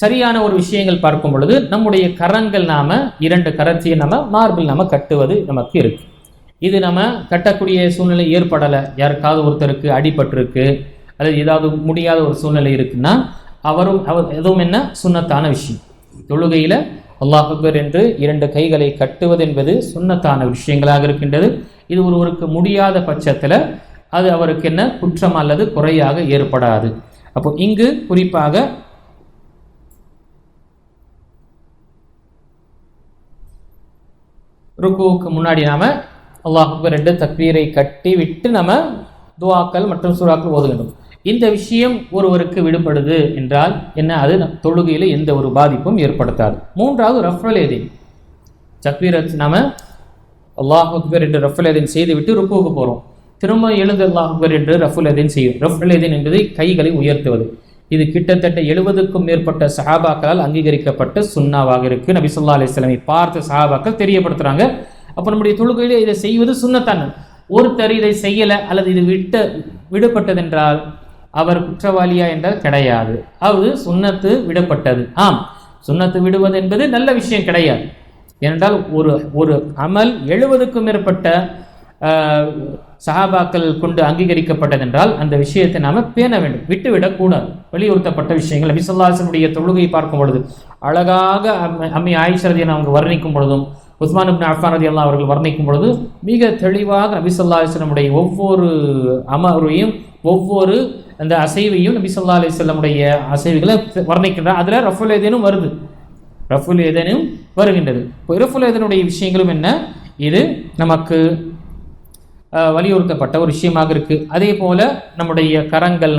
சரியான ஒரு விஷயங்கள் பார்க்கும் பொழுது நம்முடைய கரங்கள் நாம 2 கரத்தையும் நம்ம மார்பில் நம்ம கட்டுவது நமக்கு இருக்கு. இது நம்ம கட்டக்கூடிய சூழ்நிலை ஏற்படலை, யாருக்காவது ஒருத்தருக்கு அடிபட்டிருக்கு அல்லது ஏதாவது முடியாத ஒரு சூழ்நிலை இருக்குன்னா எதுவும் என்ன சுன்னத்தான விஷயம். தொழுகையில் அல்லாஹ் அக்பர் என்று 2 கைகளை கட்டுவது என்பது சுன்னத்தான விஷயங்களாக இருக்கின்றது. இது ஒருவருக்கு முடியாத பட்சத்தில் அது அவருக்கு என்ன குற்றம் அல்லது குறையாக ஏற்படாது. அப்போ இங்கு குறிப்பாக ருக்குவுக்கு முன்னாடி நாம அல்லாஹ் அக்பர் என்று தக்பீரை கட்டி விட்டு நம்ம துஆக்கள் மற்றும் சூறாக்கள் ஓதுகின்றோம். இந்த விஷயம் ஒருவருக்கு விடுபடுது என்றால் என்ன, அது தொழுகையில் எந்த ஒரு பாதிப்பும் ஏற்படுத்தாது. மூன்றாவது ரஃபுல் யதைன். தக்பீரத் நாம அல்லாஹ் அக்பர் என்று ரஃபுல் யதைன் செய்து விட்டு ருக்குவுக்கு போகிறோம், திரும்ப எழுந்து அல்லாஹ் அக்பர் என்று ரஃபுல் யதைன் செய்யும். ரஃபுல் யதைன் என்பது கைகளை உயர்த்துவது. இது கிட்டத்தட்ட 70க்கும் மேற்பட்ட சஹாபாக்களால் அங்கீகரிக்கப்பட்ட சுன்னாவாக இருக்கு. நபி ஸல்லல்லாஹு அலைஹி வஸல்லம் பார்த்த சஹாபாக்கள் தெரியப்படுத்துறாங்க. அப்போ நம்முடைய தொழுகையிலே இதை செய்வது சுன்னத்தான். ஒருத்தர் இதை செய்யலை அல்லது இது விடப்பட்டதென்றால் அவர் குற்றவாளியா என்றால் கிடையாது. அது சுன்னத்து விடப்பட்டது. சுன்னத்து விடுவது என்பது நல்ல விஷயம் கிடையாது. ஏனென்றால் ஒரு அமல் 70க்கும் மேற்பட்ட சஹாபாக்கள் கொண்டு அங்கீகரிக்கப்பட்டதென்றால் அந்த விஷயத்தை நாம பேண வேண்டும், விட்டுவிடக்கூடாது. வலியுறுத்தப்பட்ட விஷயங்கள். நபி ஸல்லல்லாஹு அலைஹி வஸல்லம் உடைய தொழுகையை பார்க்கும் பொழுது அழகாக அம்மி ஆயிஷா ரலியல்லாஹு அவங்க வர்ணிக்கும் பொழுதும் உஸ்மான் இப்னு அஃபான் ரலியல்லாஹு அவர்கள் வர்ணிக்கும் பொழுது மிக தெளிவாக நபி ஸல்லல்லாஹு அலைஹி வஸல்லம் உடைய ஒவ்வொரு அமர்வையும் ஒவ்வொரு அந்த அசைவையும் நபி ஸல்லல்லாஹு அலைஹி வஸல்லம் உடைய அசைவுகளை வர்ணிக்கின்றார். அதில் ரஃபுல் யதைனும் வருது, ரஃபுல் யதைனும் வருகின்றது. இப்போ ரஃபுல் யதைனுடைய விஷயங்களும் என்ன, இது நமக்கு வலியுறுத்தப்பட்ட ஒரு விஷயமாக இருக்கு. அதே போல நம்முடைய கரங்கள்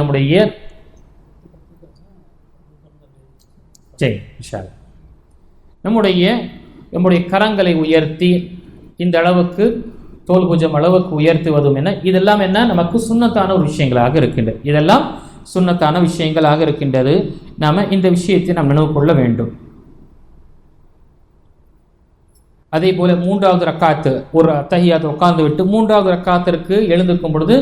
நம்முடைய கரங்களை உயர்த்தி இந்த அளவுக்கு தோல் பூஜம் அளவுக்கு உயர்த்துவதும் என்ன, இதெல்லாம் என்ன நமக்கு சுன்னத்தான ஒரு விஷயங்களாக இருக்கின்றது. இதெல்லாம் சுன்னத்தான விஷயங்களாக இருக்கின்றது. நாம இந்த விஷயத்தை நாம் நினைவு கொள்ள வேண்டும். அதே போல 3வது ரக்காத்து ஒரு தஹியாத் உட்கார்ந்து விட்டு 3வது ரக்காத்திற்கு எழுந்திருக்கும் பொழுது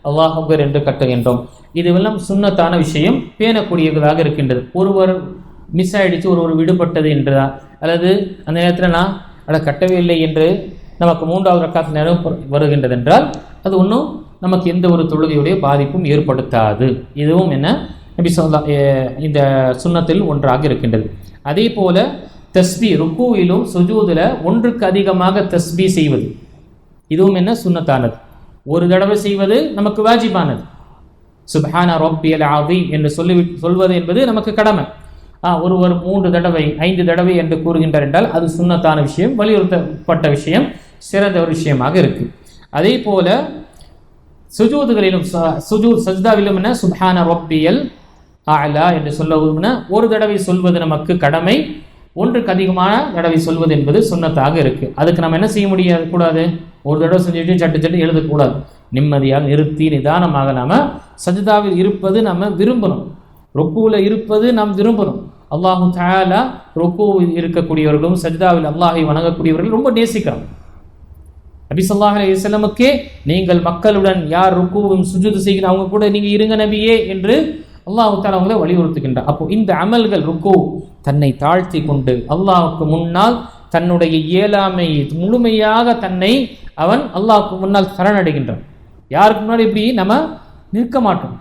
அல்லாஹ் அக்பர் என்று கட்டுகின்றோம். இதுவெல்லாம் சுன்னத்தான விஷயம், பேணக்கூடியதாக இருக்கின்றது. ஒருவர் மிஸ் ஆயிடுச்சு, ஒருவர் விடுபட்டது என்றா அல்லது அந்த நேரத்தில் நான் அதை கட்டவே இல்லை என்று நமக்கு 3வது ரக்காத்து நேரம் வருகின்றது என்றால் அது ஒன்றும் நமக்கு எந்த ஒரு தொழுகையுடைய பாதிப்பும் ஏற்படுத்தாது. இதுவும் என்ன நபி ஸல்லல்லாஹு இந்த சுன்னத்தில் ஒன்றாக இருக்கின்றது. அதே போல தஸ்பீ ருக்கூவிலும் சுஜூதில் ஒன்றுக்கு அதிகமாக தஸ்பீ செய்வது, இதுவும் என்ன சுன்னத்தானது. ஒரு தடவை செய்வது நமக்கு வாஜிபானது. சுப்ஹான ரப்பியல் அஸீம் என்று சொல்வது என்பது நமக்கு கடமை. ஒருவர் 3 தடவை 5 தடவை என்று கூறுகின்றார் என்றால் அது சுன்னத்தான விஷயம், வலியுறுத்தப்பட்ட விஷயம், சிறந்த ஒரு விஷயமாக இருக்கு. அதே போல சுஜூதுகளிலும் சஜ்தாவிலும் என்ன சுப்ஹான ரப்பியல் அலா என்று சொல்லுவதுன்னா ஒரு தடவை சொல்வது நமக்கு கடமை, ஒன்றுக்கு அதிகமான தடவை சொல்வது என்பது சுன்னத்தாக இருக்கு. அதுக்கு நம்ம என்ன செய்ய முடியாது கூடாது, ஒரு தடவை செஞ்சுட்டு சட்டு எழுதக்கூடாது. நிம்மதியாக நிறுத்தி நிதானமாக நாம சஜ்தாவில் இருப்பது நம்ம விரும்பணும், ருக்கூவில் இருப்பது நாம் விரும்பணும். அல்லாஹு தஆலா ருக்கூவில் இருக்கக்கூடியவர்களும் சஜ்தாவில் அல்லாஹை வணங்கக்கூடியவர்கள் ரொம்ப நேசிக்கிறாங்க. நபி ஸல்லல்லாஹு அலைஹி வஸல்லமுக்கே நீங்கள் மக்களுடன் யார் ருக்கூவும் சுஜூது செய்கிற அவங்க கூட நீங்க இருங்க நபியே என்று அல்லாஹு தஆலா அவங்களை வலியுறுத்துகின்றார். அப்போ இந்த அமல்கள் ருக்கு தன்னை தாழ்த்தி கொண்டு அல்லாஹுக்கு முன்னால் தன்னுடைய இயலாமை முழுமையாக தன்னை அவன் அல்லாஹுக்கு முன்னால் சரணடைகின்றான். யாருக்கு முன்னாடி இப்படி நம்ம நிற்க மாட்டோம்,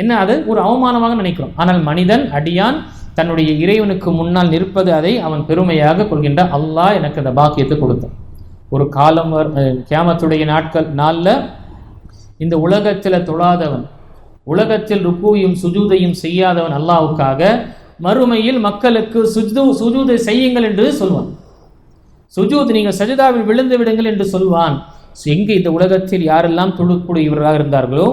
என்ன அது ஒரு அவமானமாக நினைக்கிறோம். ஆனால் மனிதன் அடியான் தன்னுடைய இறைவனுக்கு முன்னால் நிற்பது அதை அவன் பெருமையாக கொள்கின்றான். அல்லாஹ் எனக்கு அந்த பாக்கியத்தை கொடுத்தான். ஒரு காலம் கியாமத்துடைய நாளில் இந்த உலகத்தில் தொழாதவன், உலகத்தில் ருக்கூவையும் சுஜூதையும் செய்யாதவன் அல்லாஹ்வுக்காக மறுமையில் மக்களுக்கு சுஜூதை செய்யுங்கள் என்று சொல்வான். சுஜூத் நீங்கள் சஜிதாவில் விழுந்து விடுங்கள் என்று சொல்வான். எங்கு இந்த உலகத்தில் யாரெல்லாம் தொழக்கூடியவர்களாக இருந்தார்களோ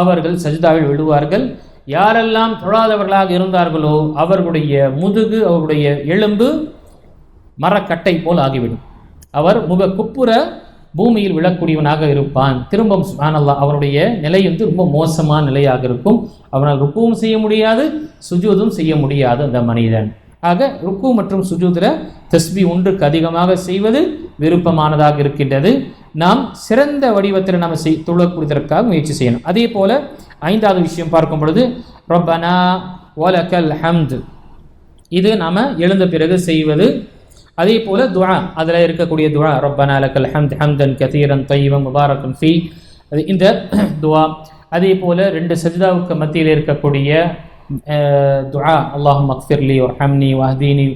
அவர்கள் சஜிதாவில் விடுவார்கள். யாரெல்லாம் தொழாதவர்களாக இருந்தார்களோ அவர்களுடைய முதுகு அவருடைய எலும்பு மரக்கட்டை போல் ஆகிவிடும். அவர் முக குப்புற பூமியில் விழக்கூடியவனாக இருப்பான். திரும்பவும் சுப்ஹானல்லாஹ் அவனுடைய நிலை ரொம்ப மோசமான நிலையாக இருக்கும். அவனால் ருக்குவும் செய்ய முடியாது, சுஜூதும் செய்ய முடியாது அந்த மனிதன். ஆக ருக்கு மற்றும் சுஜூதில் தஸ்பீஹ் ஒன்றுக்கு அதிகமாக செய்வது விருப்பமானதாக இருக்கின்றது. நாம் சிறந்த வடிவத்தில் நாம் தொழக்கூடியதற்காக முயற்சி செய்யணும். அதே போல 5வது விஷயம் பார்க்கும் பொழுது ரப்பனா வலக்கல் ஹம்து, இது நாம் எழுந்த பிறகு செய்வது. அதே போல துஆ, அதில் இருக்கக்கூடிய துஆ ரப்பனா லக்கல் ஹம்து ஹம்தன் கதீரன் தய்யிபன் முபாரக்கன் ஃபீ, இந்த துஆ. அதே போல 2 சஜ்தாவுக்கு மத்தியில் இருக்கக்கூடிய துஆ அல்லாஹும்ம அக்ஃபிர்லி வர்ஹம்னி வஹ்தீனி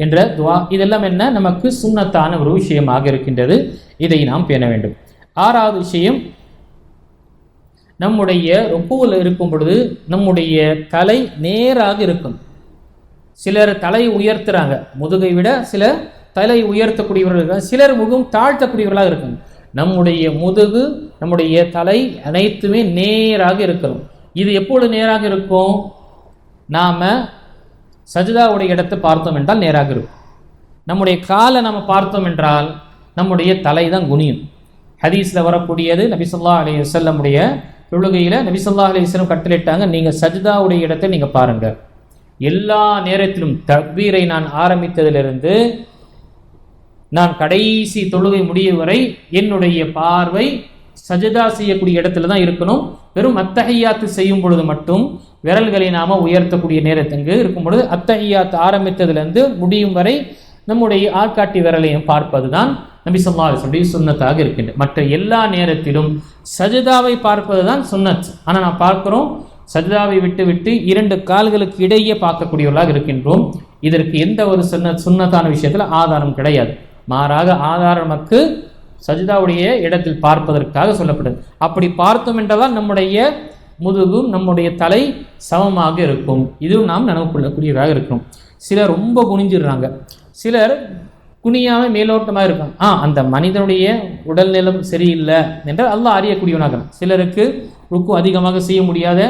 என்ற துஆ, இதெல்லாம் என்ன நமக்கு சுன்னத்தான ஒரு விஷயமாக இருக்கின்றது. இதை நாம் பேண வேண்டும். 6வது விஷயம், நம்முடைய ருக்குவில் இருக்கும் பொழுது நம்முடைய தலை நேராக இருக்கும். சிலர் தலை உயர்த்துறாங்க, முதுகை விட சிலர் தலை உயர்த்தக்கூடியவர்கள் இருக்காங்க, சிலர் முகம் தாழ்த்தக்கூடியவர்களாக இருக்காங்க. நம்முடைய முதுகு நம்முடைய தலை அனைத்துமே நேராக இருக்கணும். இது எப்பொழுது நேராக இருக்கும்? நாம் சஜிதாவுடைய இடத்தை பார்த்தோம் என்றால் நேராக இருக்கும். நம்முடைய காலை நம்ம பார்த்தோம் என்றால் நம்முடைய தலை தான் குனியும். ஹதீஸில் வரக்கூடியது, நபி ஸல்லல்லாஹு அலைஹி வஸல்லம் உடைய தொழுகையில் நபி ஸல்லல்லாஹு அலைஹி வஸல்லம் கட்டளையிட்டாங்க, நீங்கள் சஜிதாவுடைய இடத்தை நீங்கள் பாருங்கள். எல்லா நேரத்திலும் தக்பீரை நான் ஆரம்பித்ததிலிருந்து நான் கடைசி தொழுகை முடியும் வரை என்னுடைய பார்வை சஜிதா செய்யக்கூடிய இடத்துல தான் இருக்கணும். வெறும் அத்தஹியாத்து செய்யும் பொழுது மட்டும் விரல்களை நாம உயர்த்தக்கூடிய நேரத்துக்கு இருக்கும் பொழுது அத்தஹியாத்து ஆரம்பித்ததிலிருந்து முடியும் வரை நம்முடைய ஆள்காட்டி விரலையும் பார்ப்பது தான் நபி ஸல்லல்லாஹு அலைஹி வஸல்லம் சுன்னத்தாக இருக்கின்றது. மற்ற எல்லா நேரத்திலும் சஜிதாவை பார்ப்பது தான் சுன்னத். ஆனால் நாம் பார்க்கிறோம், சஜிதாவை விட்டு விட்டு 2 கால்களுக்கு இடையே பார்க்கக்கூடியவர்களாக இருக்கின்றோம். இதற்கு எந்த ஒரு சுன்னத்தான விஷயத்தில் ஆதாரம் கிடையாது. மாறாக ஆதாரம் நமக்கு சஜிதாவுடைய இடத்தில் பார்ப்பதற்காக சொல்லப்படுது. அப்படி பார்த்தோம் என்றால் நம்முடைய முதுகும் நம்முடைய தலை சமமாக இருக்கும். இதுவும் நாம் நினைவு கொள்ளக்கூடியதாக இருக்கும். சிலர் ரொம்ப குனிஞ்சிடுறாங்க, சிலர் குனியாமல் மேலோட்டமாக இருக்கும். அந்த மனிதனுடைய உடல்நிலம் சரியில்லை என்றால் அல்லாஹ் அறியக்கூடியவனாக. சிலருக்கு ருக்கு அதிகமாக செய்ய முடியாத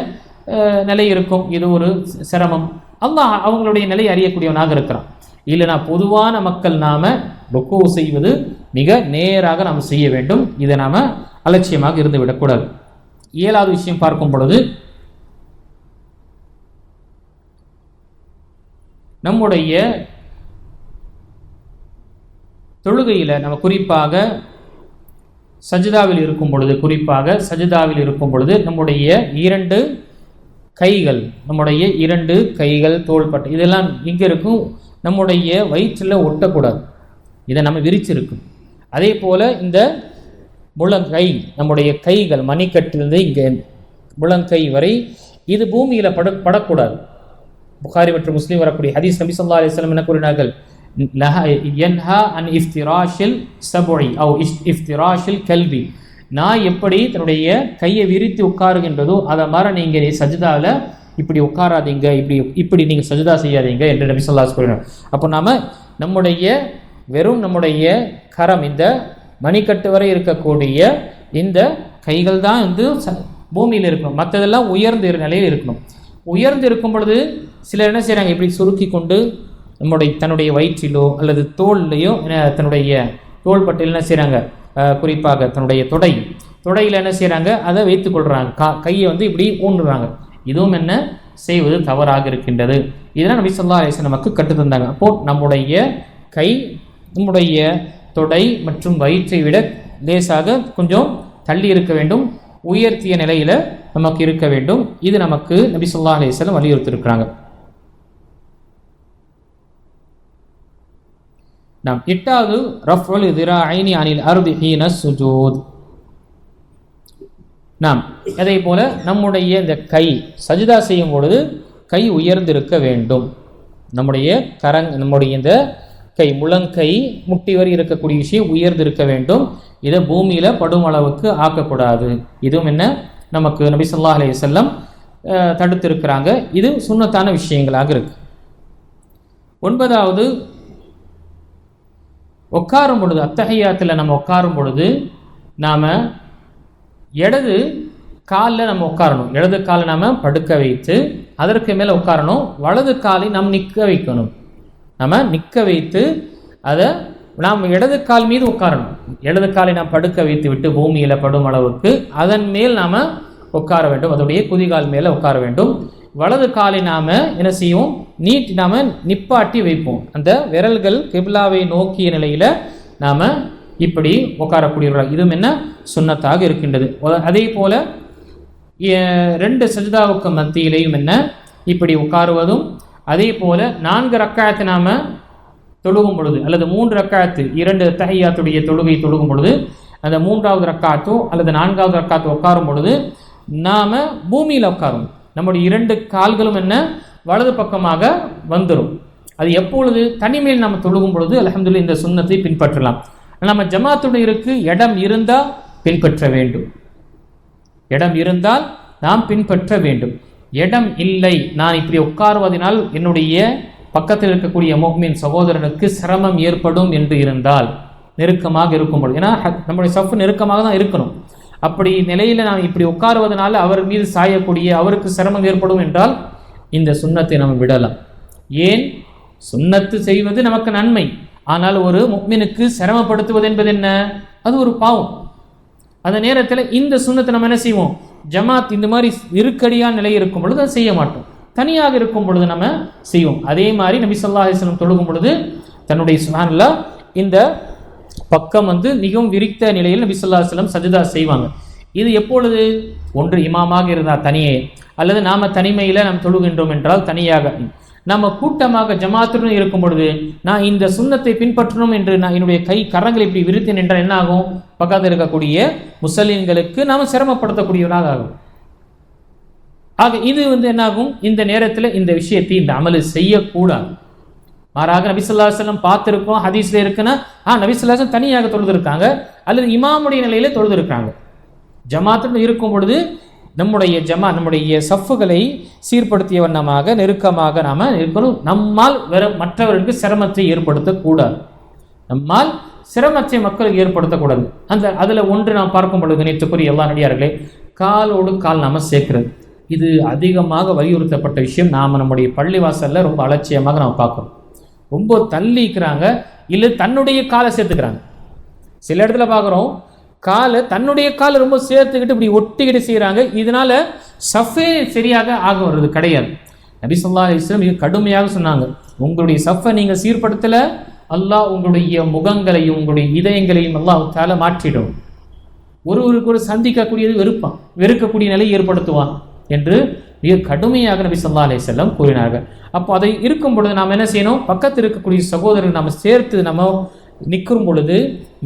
நிலை இருக்கும், இது ஒரு சிரமம். அல்லாஹ் அவங்களுடைய நிலை அறியக்கூடியவனாக இருக்கிறான். இல்லைனா பொதுவான மக்கள் நாம ருக்கு செய்வது மிக நேராக நாம் செய்ய வேண்டும். இதை நாம அலட்சியமாக இருந்து விடக்கூடாது. 7வது விஷயம் பார்க்கும் பொழுது, நம்முடைய தொழுகையில் நம்ம குறிப்பாக சஜிதாவில் இருக்கும் பொழுது நம்முடைய 2 கைகள், நம்முடைய 2 கைகள், தோள்பட்டை இதெல்லாம் இங்கே இருக்கும், நம்முடைய வயிற்றில் ஒட்டக்கூடாது. இதை நம்ம விரிச்சிருக்கும். அதே போல் இந்த முழங்கை, நம்முடைய கைகள் மணிக்கட்டிலிருந்து இங்கே முழங்கை வரை இது பூமியில் படக்கூடாது. புகாரி மற்றும் முஸ்லீம் வரக்கூடிய ஹதீஸ், நபி ஸல்லல்லாஹு அலைஹி வஸல்லம் என்ன கூறினார்கள்? யன்ஹா அன் இஃப்திராஷில் சபுஇ அவ் இஃப்திராஷில் கல்பி, நாய் எப்படி தன்னுடைய கையை விரித்து உட்காருகின்றதோ அதை மாதிரி நீங்கள் சஜிதாவில் இப்படி உட்காராதீங்க, இப்படி நீங்கள் சஜிதா செய்யாதீங்க என்று நபி ஸல்லல்லாஹு அலைஹி வஸல்லம் கூறினார். அப்போ நாம் நம்முடைய கரம், இந்த மணிக்கட்டு வரை இருக்கக்கூடிய இந்த கைகள் தான் பூமியில் இருக்கணும். மற்றதெல்லாம் உயர்ந்த நிலையில் இருக்கணும். உயர்ந்து இருக்கும் பொழுது சிலர் என்ன செய்கிறாங்க, இப்படி சுருக்கி கொண்டு தன்னுடைய வயிற்றிலோ அல்லது தோல்லையோ தன்னுடைய தோள்பட்டையில் என்ன செய்கிறாங்க, குறிப்பாக தன்னுடைய தொடையில் என்ன செய்கிறாங்க, அதை வைத்து கொள்கிறாங்க. கையை இப்படி ஊன்றுறாங்க. இதுவும் என்ன செய்வது தவறாக இருக்கின்றது. இதெல்லாம் நபி ஸல்லல்லாஹு அலைஹி வஸல்லம் நமக்கு கற்றுத்தந்தாங்க. அப்போது நம்முடைய கை நம்முடைய தொடை மற்றும் வயிற்றை விட லேசாக கொஞ்சம் தள்ளி இருக்க வேண்டும், உயர்த்திய நிலையில் நமக்கு இருக்க வேண்டும். இது நமக்கு நபி ஸல்லல்லாஹு அலைஹி வஸல்லம் வலியுறுத்தியிருக்கிறாங்க. நாம் 8வது ரஃபுல் திராஐனி அனில் அர்தி ஹீன சுஜூத். நாம் அதே போல நம்முடைய இந்த கை சஜிதா செய்யும் பொழுது கை உயர்ந்திருக்க வேண்டும். நம்முடைய இந்த கை முழங்கை முட்டி வரை இருக்கக்கூடிய விஷயம் உயர்ந்திருக்க வேண்டும். இதை பூமியில் படும் அளவுக்கு ஆக்கக்கூடாது. இதுவும் என்ன நமக்கு நபி ஸல்லல்லாஹு அலைஹி வஸல்லம் தடுத்திருக்கிறாங்க. இது சுன்னத்தான விஷயங்களாக இருக்கு. 9வது, உட்காரும் பொழுது அத்தஹியாத்தில் நம்ம உட்காரும் பொழுது நாம் இடது காலில் நம்ம உட்காரணும். இடது காலை நாம் படுக்க வைத்து அதற்கு மேலே உட்காரணும். வலது காலை நாம் நிற்க வைக்கணும். நம்ம நிற்க வைத்து அதை நாம் இடது கால் மீது உட்காரணும். இடது காலை நாம் படுக்க வைத்து விட்டு பூமியில் படும் அளவுக்கு அதன் மேல் நாம் உட்கார வேண்டும். அதோடைய குதிகால் மேலே உட்கார வேண்டும். வலது காலை நாம் என்ன செய்வோம், நீட்டி நாம் நிப்பாட்டி வைப்போம். அந்த விரல்கள் கிப்லாவை நோக்கிய நிலையில் நாம் இப்படி உட்காரக்கூடியவர்கள். இதுவும் என்ன சுன்னத்தாக இருக்கின்றது. அதே போல் 2 சஜ்தாவுக்கு மத்தியிலையும் என்ன இப்படி உட்காருவதும், அதே போல் 4 ரக்காயத்தை நாம் தொழுகும் பொழுது அல்லது 3 ரக்காயத்து 2 தஹியாத்துடைய தொழுகை தொழுகும் பொழுது அந்த 3வது ரக்காத்தோ அல்லது 4வது ரக்காத்தோ உட்காரும் பொழுது நாம் பூமியில் உட்காரும். நம்முடைய 2 கால்களும் என்ன வலது பக்கமாக வந்துடும். அது எப்பொழுது தனிமையில் நம்ம தொழுகும் பொழுது அல்ஹம்துலில்லாஹ் இந்த சுன்னத்தை பின்பற்றலாம். நம்ம ஜமாத்துடைய இருக்கு இடம் இருந்தால் பின்பற்ற வேண்டும். இடம் இருந்தால் நாம் பின்பற்ற வேண்டும். இடம் இல்லை, நான் இப்படி உட்காருவதனால் என்னுடைய பக்கத்தில் இருக்கக்கூடிய முஃமின் சகோதரனுக்கு சிரமம் ஏற்படும் என்று இருந்தால், நெருக்கமாக இருக்கும்பொழுது, ஏன்னா நம்முடைய சஃப் நெருக்கமாக தான் இருக்கணும். அப்படி நிலையில் நாம் இப்படி உட்காருவதனால அவர் மீது சாயக்கூடிய அவருக்கு சிரமம் ஏற்படும் என்றால் இந்த சுன்னத்தை நாம் விடலாம். ஏன்? சுன்னத்து செய்வது நமக்கு நன்மை. ஆனால் ஒரு முஃமினுக்கு சிரமப்படுத்துவது என்பது என்ன? அது ஒரு பாவம். அந்த நேரத்தில் இந்த சுன்னத்தை நம்ம என்ன செய்வோம், ஜமாத் இந்த மாதிரி இருக்கடியான நிலை இருக்கும் பொழுது அதை செய்ய மாட்டோம். தனியாக இருக்கும் பொழுது நம்ம செய்வோம். அதே மாதிரி நபி ஸல்லல்லாஹு அலைஹி வஸல்லம் தொழுகும் பொழுது தன்னுடைய சுப்ஹானல்லாஹ் இந்த பக்கம் மிகவும் விரித்த நிலையில் நபி ஸல்லல்லாஹு அலைஹி வஸல்லம் சஜ்தா செய்வாங்க. இது எப்பொழுது? ஒன்று இமாமாக இருந்தால் தனியே, அல்லது நாம் தனிமையில் நாம் தொழுகின்றோம் என்றால் தனியாக. நம்ம கூட்டமாக ஜமாத்துடன் இருக்கும் பொழுது நான் இந்த சுன்னத்தை பின்பற்றணும் என்று நான் என்னுடைய கரங்களை இப்படி விரித்தேன் என்றால் என்ன ஆகும்? பக்கத்தில் இருக்கக்கூடிய முஸ்லிம்களுக்கு நாம் சிரமப்படுத்தக்கூடியவராக ஆகும். ஆக இது என்னாகும்? இந்த நேரத்தில் இந்த விஷயத்தை இந்த அமலை செய்யக்கூடாது. மாறாக நபி ஸல்லல்லாஹு அலைஹி வஸல்லம் பார்த்துருக்கோம், ஹதீஸ்ல இருக்குன்னா நபி ஸல்லல்லாஹு அலைஹி வஸல்லம் தனியாக தொழுதுருக்காங்க அல்லது இமாமுடைய நிலையில தொழுதுருக்காங்க. ஜமாத்துடன் இருக்கும் பொழுது நம்முடைய சஃப்புகளை சீர்படுத்திய வண்ணமாக நெருக்கமாக நாம் இருக்கணும். நம்மால் மற்றவர்களுக்கு சிரமத்தை ஏற்படுத்தக்கூடாது. நம்மால் சிரமத்தை மக்களுக்கு ஏற்படுத்தக்கூடாது. அதில் ஒன்று நாம் பார்க்கும் பொழுது நேற்றுக்குரிய எல்லா நடிகார்களே, காலோடு கால் நாம் சேர்க்கிறது. இது அதிகமாக வலியுறுத்தப்பட்ட விஷயம். நாம் நம்முடைய பள்ளிவாசலில் ரொம்ப அலட்சியமாக நாம் பார்க்குறோம். ரொம்ப தள்ளிக்கிறாங்க, இல்லை தன்னுடைய காலை சேர்த்துக்கிறாங்க. சில இடத்துல பார்க்குறோம், தன்னுடைய காலை ரொம்ப சேர்த்துக்கிட்டு இப்படி ஒட்டிக்கிட்டு செய்கிறாங்க. இதனால சஃபே சரியாக ஆக வர்றது கிடையாது. நபி ஸல்லல்லாஹு அலைஹி வஸல்லம் மிக கடுமையாக சொன்னாங்க, உங்களுடைய சஃபை நீங்கள் சீர்படுத்தலை, அல்லாஹ் உங்களுடைய முகங்களையும் உங்களுடைய இதயங்களையும் அல்லாஹ் தஆலா மாற்றிடும். ஒருவருக்கு ஒரு சந்திக்கக்கூடியது வெறுக்கக்கூடிய நிலை ஏற்படுத்துவான் என்று மிக கடுமையாக நபி ஸல்லல்லாஹு அலைஹி வஸல்லம் கூறினார்கள். அப்போ அதை இருக்கும் பொழுது நாம் என்ன செய்யணும்? பக்கத்தில் இருக்கக்கூடிய சகோதரர்கள் நாம் சேர்த்து நம்ம நிற்கும் பொழுது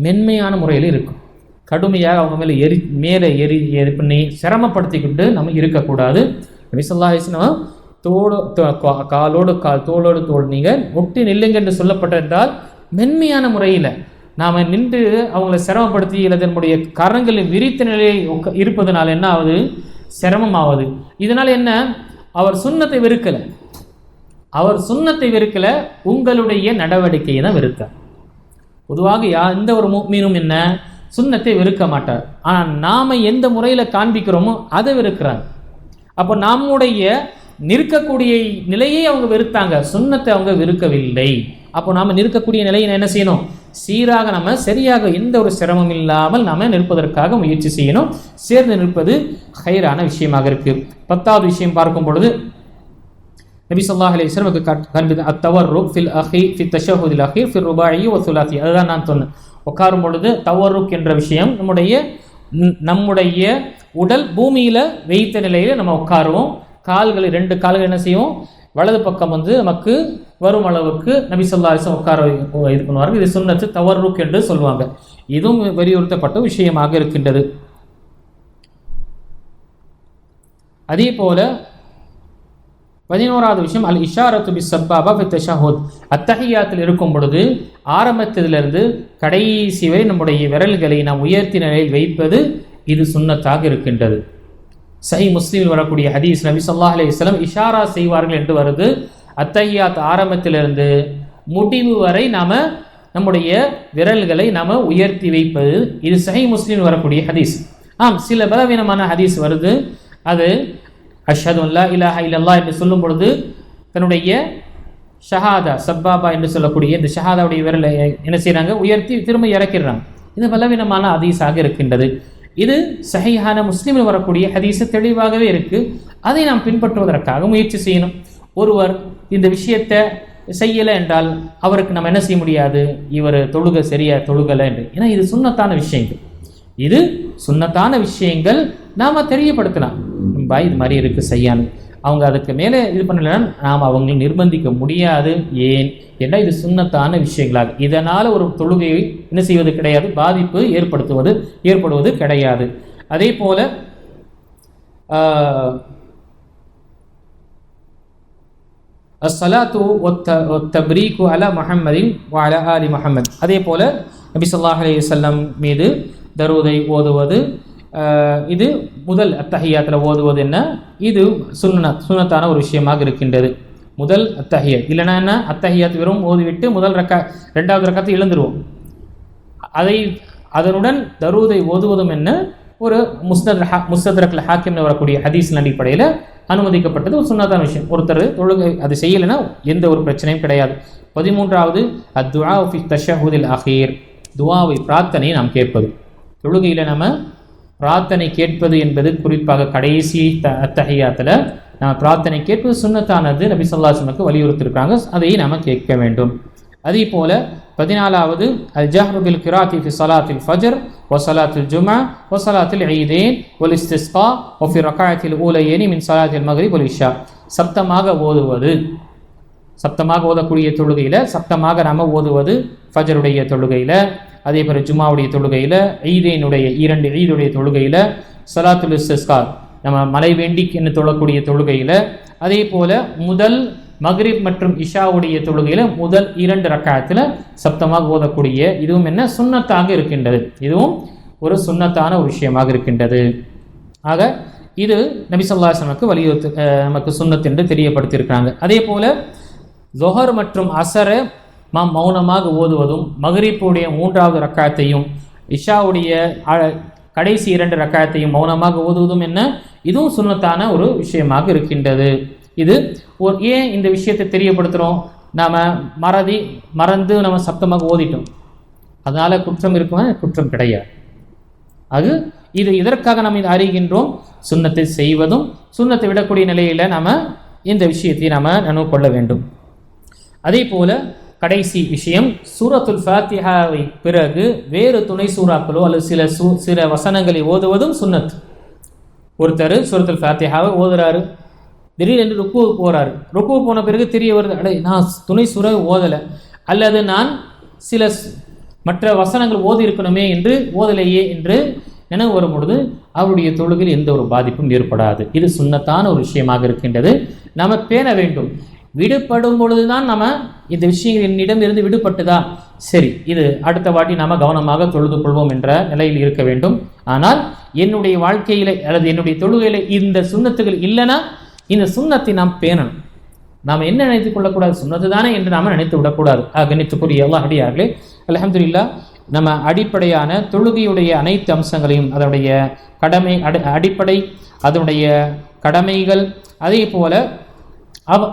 மென்மையான முறையில் இருக்கும். கடுமையாக அவங்க மேலே எரி பண்ணி சிரமப்படுத்திக்கிட்டு நம்ம இருக்கக்கூடாது. நபி ஸல்லல்லாஹு அலைஹி வஸல்லம் காலோடு கால் தோளோடு தோல் நீங்கள் ஒட்டி நில்லுங்க என்று சொல்லப்பட்டிருந்தால் மென்மையான முறையில் நாம் நின்று அவங்கள சிரமப்படுத்தி அல்லது நம்முடைய கரங்களை விரித்த நிலையை இருப்பதனால என்ன ஆகுது? சிரமமாவது. இதனால் என்ன? அவர் சுன்னத்தை வெறுக்கலை, உங்களுடைய நடவடிக்கையை தான் வெறுத்தார். பொதுவாக எந்த ஒரு முஃமினும் என்ன சுன்னத்தை வெறுக்க மாட்டார். ஆனால் நாம் எந்த முறையில் காண்பிக்கிறோமோ அதை வெறுக்கிறாங்க. அப்போ நம்முடைய நிற்கக்கூடிய நிலையை அவங்க வெறுத்தாங்க, சுன்னத்தை அவங்க வெறுக்கவில்லை. அப்போ நாம் நிற்கக்கூடிய நிலையை என்ன செய்யணும்? சீராக நம்ம சரியாக எந்த ஒரு சிரமம் இல்லாமல் நாம் நிற்பதற்காக முயற்சி செய்யணும். சேர்ந்து நிற்பது ஹைரான விஷயமாக இருக்கு. 10வது விஷயம் பார்க்கும் பொழுது நபி ஸல்லல்லாஹு அலைஹி வஸல்லம் காண்பித்த அத்தவர்ருக் ஃபில் அஹீர் ஃபி தஷஹுதில் அஹீர் ஃபி ருபாயி வ சுலாசி. அதுதான் நான் சொன்னேன். உட்காரும் பொழுது தவறுக் என்ற விஷயம் நம்முடைய உடல் பூமியில் வைத்த நிலையில் நம்ம உட்காருவோம். 2 கால்கள் என்ன செய்வோம்? வலது பக்கம் நமக்கு வரும் அளவுக்கு நபி ஸல்லல்லாஹு அலைஹி வஸல்லம் உட்கார இது பண்ணுவார்கள். இது சுன்னத்து தவறுக் என்று சொல்லுவாங்க. இதுவும் வலியுறுத்தப்பட்ட விஷயமாக இருக்கின்றது. அதே போல 11வது விஷயம் அல் இஷாரத்து பி சப்பாபா ஃபி தஷஹுத். அத்தஹியாத்தில் இருக்கும் பொழுது ஆரம்பத்திலிருந்து கடைசி வரை நம்முடைய விரல்களை நாம் உயர்த்தி நிலையில் வைப்பது இது சுன்னத்தாக இருக்கின்றது. சஹீஹ் முஸ்லிமில் வரக்கூடிய ஹதீஸ் நபி ஸல்லல்லாஹு அலைஹி வஸல்லம் இஷாரா செய்வார்கள் என்று வருது. அத்தஹியாத் ஆரம்பத்திலிருந்து முடிவு வரை நாம் நம்முடைய விரல்களை நாம் உயர்த்தி வைப்பது இது சஹீஹ் முஸ்லிமில் வரக்கூடிய ஹதீஸ். சில பலவீனமான ஹதீஸ் வருது. அது அஷ்ஹது அல்லா இலாஹ இல்லல்லாஹ் என்று சொல்லும் பொழுது தன்னுடைய ஷஹாதா சப்பாபா என்று சொல்லக்கூடிய இந்த ஷஹாதாவுடைய விரலை என்ன செய்கிறாங்க? உயர்த்தி திரும்ப இறக்கிடுறாங்க. இது பலவீனமான ஹதீஸாக இருக்கின்றது. இது சஹீஹான முஸ்லிமில் வரக்கூடிய ஹதீஸ் தெளிவாகவே இருக்கு. அதை நாம் பின்பற்றுவதற்காக முயற்சி செய்யணும். ஒருவர் இந்த விஷயத்தை செய்யலை என்றால் அவருக்கு நம்ம என்ன செய்ய முடியாது, இவர் சரியா தொழுகலை என்று. ஏன்னா இது சுன்னத்தான விஷயங்கள், இது சுன்னத்தான விஷயங்கள் நாம் தெரியப்படுத்தலாம். பாய் இது மாதிரி இருக்குது செய்யான்னு, அவங்க அதுக்கு மேலே இது பண்ணலைன்னா நாம் அவங்களை நிர்பந்திக்க முடியாது. ஏன் ஏன்னா இது சுன்னத்தான விஷயங்களாக, இதனால் ஒரு தொழுகையை என்ன செய்வது கிடையாது, பாதிப்பு ஏற்படுவது கிடையாது. அதே போல அஸ்ஸலாத்து வத்தப்ரீகு அலா முஹம்மதின் வ அலா ஆலி முஹம்மத். அதே போல நபி ஸல்லல்லாஹு அலைஹி வஸல்லம் மீது தரூதை ஓதுவது, இது முதல் அத்தஹியாத்தில் ஓதுவது என்ன, இது சுன்னத்தான ஒரு விஷயமாக இருக்கின்றது. முதல் அத்தஹியத் இல்லைனா என்ன, அத்தஹியாத் வெறும் ஓதிவிட்டு ரெண்டாவது ரக்காத்தை எழுந்துருவோம். அதனுடன் தரூதை ஓதுவதும் என்ன, ஒரு முஸ்தத்ரக்ல ஹாக்கிம்ல வரக்கூடிய ஹதீஸின் அடிப்படையில் அனுமதிக்கப்பட்டது, ஒரு சுன்னத்தான விஷயம். ஒருத்தர் தொழுகை அது செய்யலைன்னா எந்த ஒரு பிரச்சனையும் கிடையாது. 13வது அத்துஆ ஃபி தஷஹுதில் அஹீர், துஆவை பிரார்த்தனையை நாம் கேட்பது. தொழுகையில் நம்ம பிரார்த்தனை கேட்பது என்பது குறிப்பாக கடைசி அத்தஹியாத்தில் நம்ம பிரார்த்தனை கேட்பது சுன்னத்தானது, நபி ஸல்லல்லாஹு அலைஹி வஸல்லம் வலியுறுத்திருக்காங்க, அதை நாம் கேட்க வேண்டும். அதே போல 14வது அல் ஜஹ்ரு பில் கிராத்தி ஃபி ஸலாத்தில் ஃபஜ்ர் வ ஸலாத்தில் ஜும்ஆ வ ஸலாத்தில் ஈதைன் வல் இஸ்திஸ்கா வ ஃபி ரக்அத்தில் ஊலையைனி மின் ஸலாத்தில் மக்ரிப் வல் இஷா. சப்தமாக ஓதக்கூடிய தொழுகையில் சப்தமாக நாம் ஓதுவது ஃபஜருடைய தொழுகையில், அதே போல ஜும்மாவுடைய தொழுகையில், ஈதைனுடைய 2 ஈதுடைய தொழுகையில், ஸலாத்துல் இஸ்திஸ்கா நம்ம மழை வேண்டி என்று தொழக்கூடிய தொழுகையில், அதே போல முதல் மக்ரிப் மற்றும் இஷாவுடைய தொழுகையில் முதல் 2 ரக்காத்தில் சப்தமாக ஓதக்கூடிய இதுவும் என்ன சுன்னத்தாக இருக்கின்றது, இதுவும் ஒரு சுன்னத்தான ஒரு விஷயமாக இருக்கின்றது. ஆக இது நபி ஸல்லல்லாஹு அலைஹி வஸல்லம் நமக்கு சுன்னத் என்று தெரியப்படுத்தியிருக்கிறாங்க. அதே போல ஸொஹர் மற்றும் அஸரை மௌனமாக ஓதுவதும், மக்ரிப்புடைய 3வது ரக்காத்தையும் இஷாவுடைய கடைசி 2 ரக்காத்தையும் மௌனமாக ஓதுவதும் என்ன, இதுவும் சுன்னத்தான ஒரு விஷயமாக இருக்கின்றது. இது ஏன் இந்த விஷயத்தை தெரியப்படுத்துகிறோம், நாம் மறந்து நம்ம சப்தமாக ஓதிட்டோம், அதனால் குற்றம் இருக்குமா, குற்றம் கிடையாது. இது இதற்காக நாம் இதை அறிகின்றோம், சுன்னத்தை செய்வதும் சுன்னத்தை விடக்கூடிய நிலையில் நாம் இந்த விஷயத்தை நாம் நினைவு கொள்ள வேண்டும். அதே போல கடைசி விஷயம், சூரத்துல் ஃபாத்திஹாவை பிறகு வேறு துணை சூறாக்களோ அல்லது சில வசனங்களை ஓதுவதும் சுன்னத். ஒருத்தர் சூரத்துல் ஃபாத்திஹாவை ஓதுறாரு, திடீரென்று ருக்கு போகிறாரு, ருக்கு போன பிறகு தெரிய வருது, நான் துணை சூறா ஓதலை அல்லது நான் சில மற்ற வசனங்கள் ஓதி இருக்கணுமே என்று ஓதலையே என்று நினைவு வரும் பொழுது அவருடைய தொழுகையில் எந்த ஒரு பாதிப்பும் ஏற்படாது. இது சுன்னத்தான ஒரு விஷயமாக இருக்கின்றது, நாம் பேண வேண்டும். விடுபடும் பொழுதுதான் நம்ம இந்த விஷயங்கள் என்னிடமிருந்து விடுபட்டுதா, சரி இது அடுத்த வாட்டி நாம் கவனமாக தொழுது கொள்வோம் என்ற நிலையில் இருக்க வேண்டும். ஆனால் என்னுடைய வாழ்க்கையில் அல்லது என்னுடைய தொழுகையில் இந்த சுன்னத்துகள் இல்லைன்னா இந்த சுன்னத்தை நாம் பேணணும். நாம் என்ன நினைத்து கொள்ளக்கூடாது, சுன்னத்து தானே என்று நாம் நினைத்து விடக்கூடாது. கணித்துக்குரிய அல்லாஹ் அடியார்களே, அல்ஹம்துலில்லாஹ் நம்ம அடிப்படையான தொழுகையுடைய அனைத்து அம்சங்களையும், அதனுடைய அடிப்படை, அதனுடைய கடமைகள், அதே போல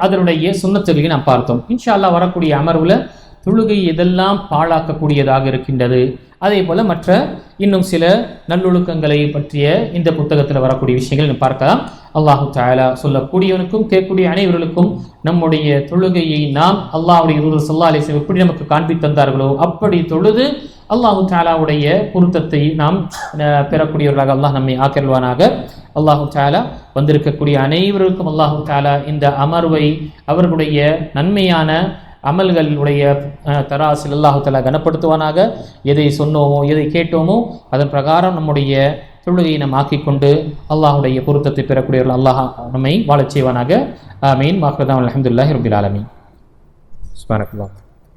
அதனுடைய சுன்னத்துகளையும் நாம் பார்த்தோம். இன்ஷா அல்லாஹ் வரக்கூடிய அமர்வில் தொழுகை எதெல்லாம் பாழாக்கக்கூடியதாக இருக்கின்றது, அதே போல மற்ற இன்னும் சில நல்லொழுக்கங்களை பற்றிய இந்த புத்தகத்தில் வரக்கூடிய விஷயங்களை பார்க்கலாம். அல்லாஹு தஆலா சொல்லக்கூடியவனுக்கும் கேட்கக்கூடிய அனைவர்களுக்கும் நம்முடைய தொழுகையை நாம் அல்லாஹ்வுடைய தூதர் ஸல்லல்லாஹு அலைஹி வஸல்லம் எப்படி நமக்கு காண்பித்து தந்தார்களோ அப்படி தொழுது அல்லாஹு தஆலாவுடைய பொருத்தத்தை நாம் பெறக்கூடியவர்களாக அல்லாஹ் நம்மை ஆக்கிடுவானாக. அல்லாஹு தஆலா வந்திருக்கக்கூடிய அனைவருக்கும் அல்லாஹு தஆலா இந்த அமர்வை அவர்களுடைய நன்மையான அமல்களுடைய தராசில் அல்லாஹு தஆலா கனப்படுத்துவானாக. எதை சொன்னோமோ எதை கேட்டோமோ அதன் பிரகாரம் நம்முடைய தொழுகையை நாம் ஆக்கிக்கொண்டு அல்லாஹுடைய பொருத்தத்தை பெறக்கூடியவர்கள் அல்லாஹ் நம்மை வாழச் செய்வானாக. ஆமீன். வாஹ்ரதான் அல்ஹம்துலில்லாஹி ரப்பில் ஆலமீன். சுப்ஹானல்லாஹ்.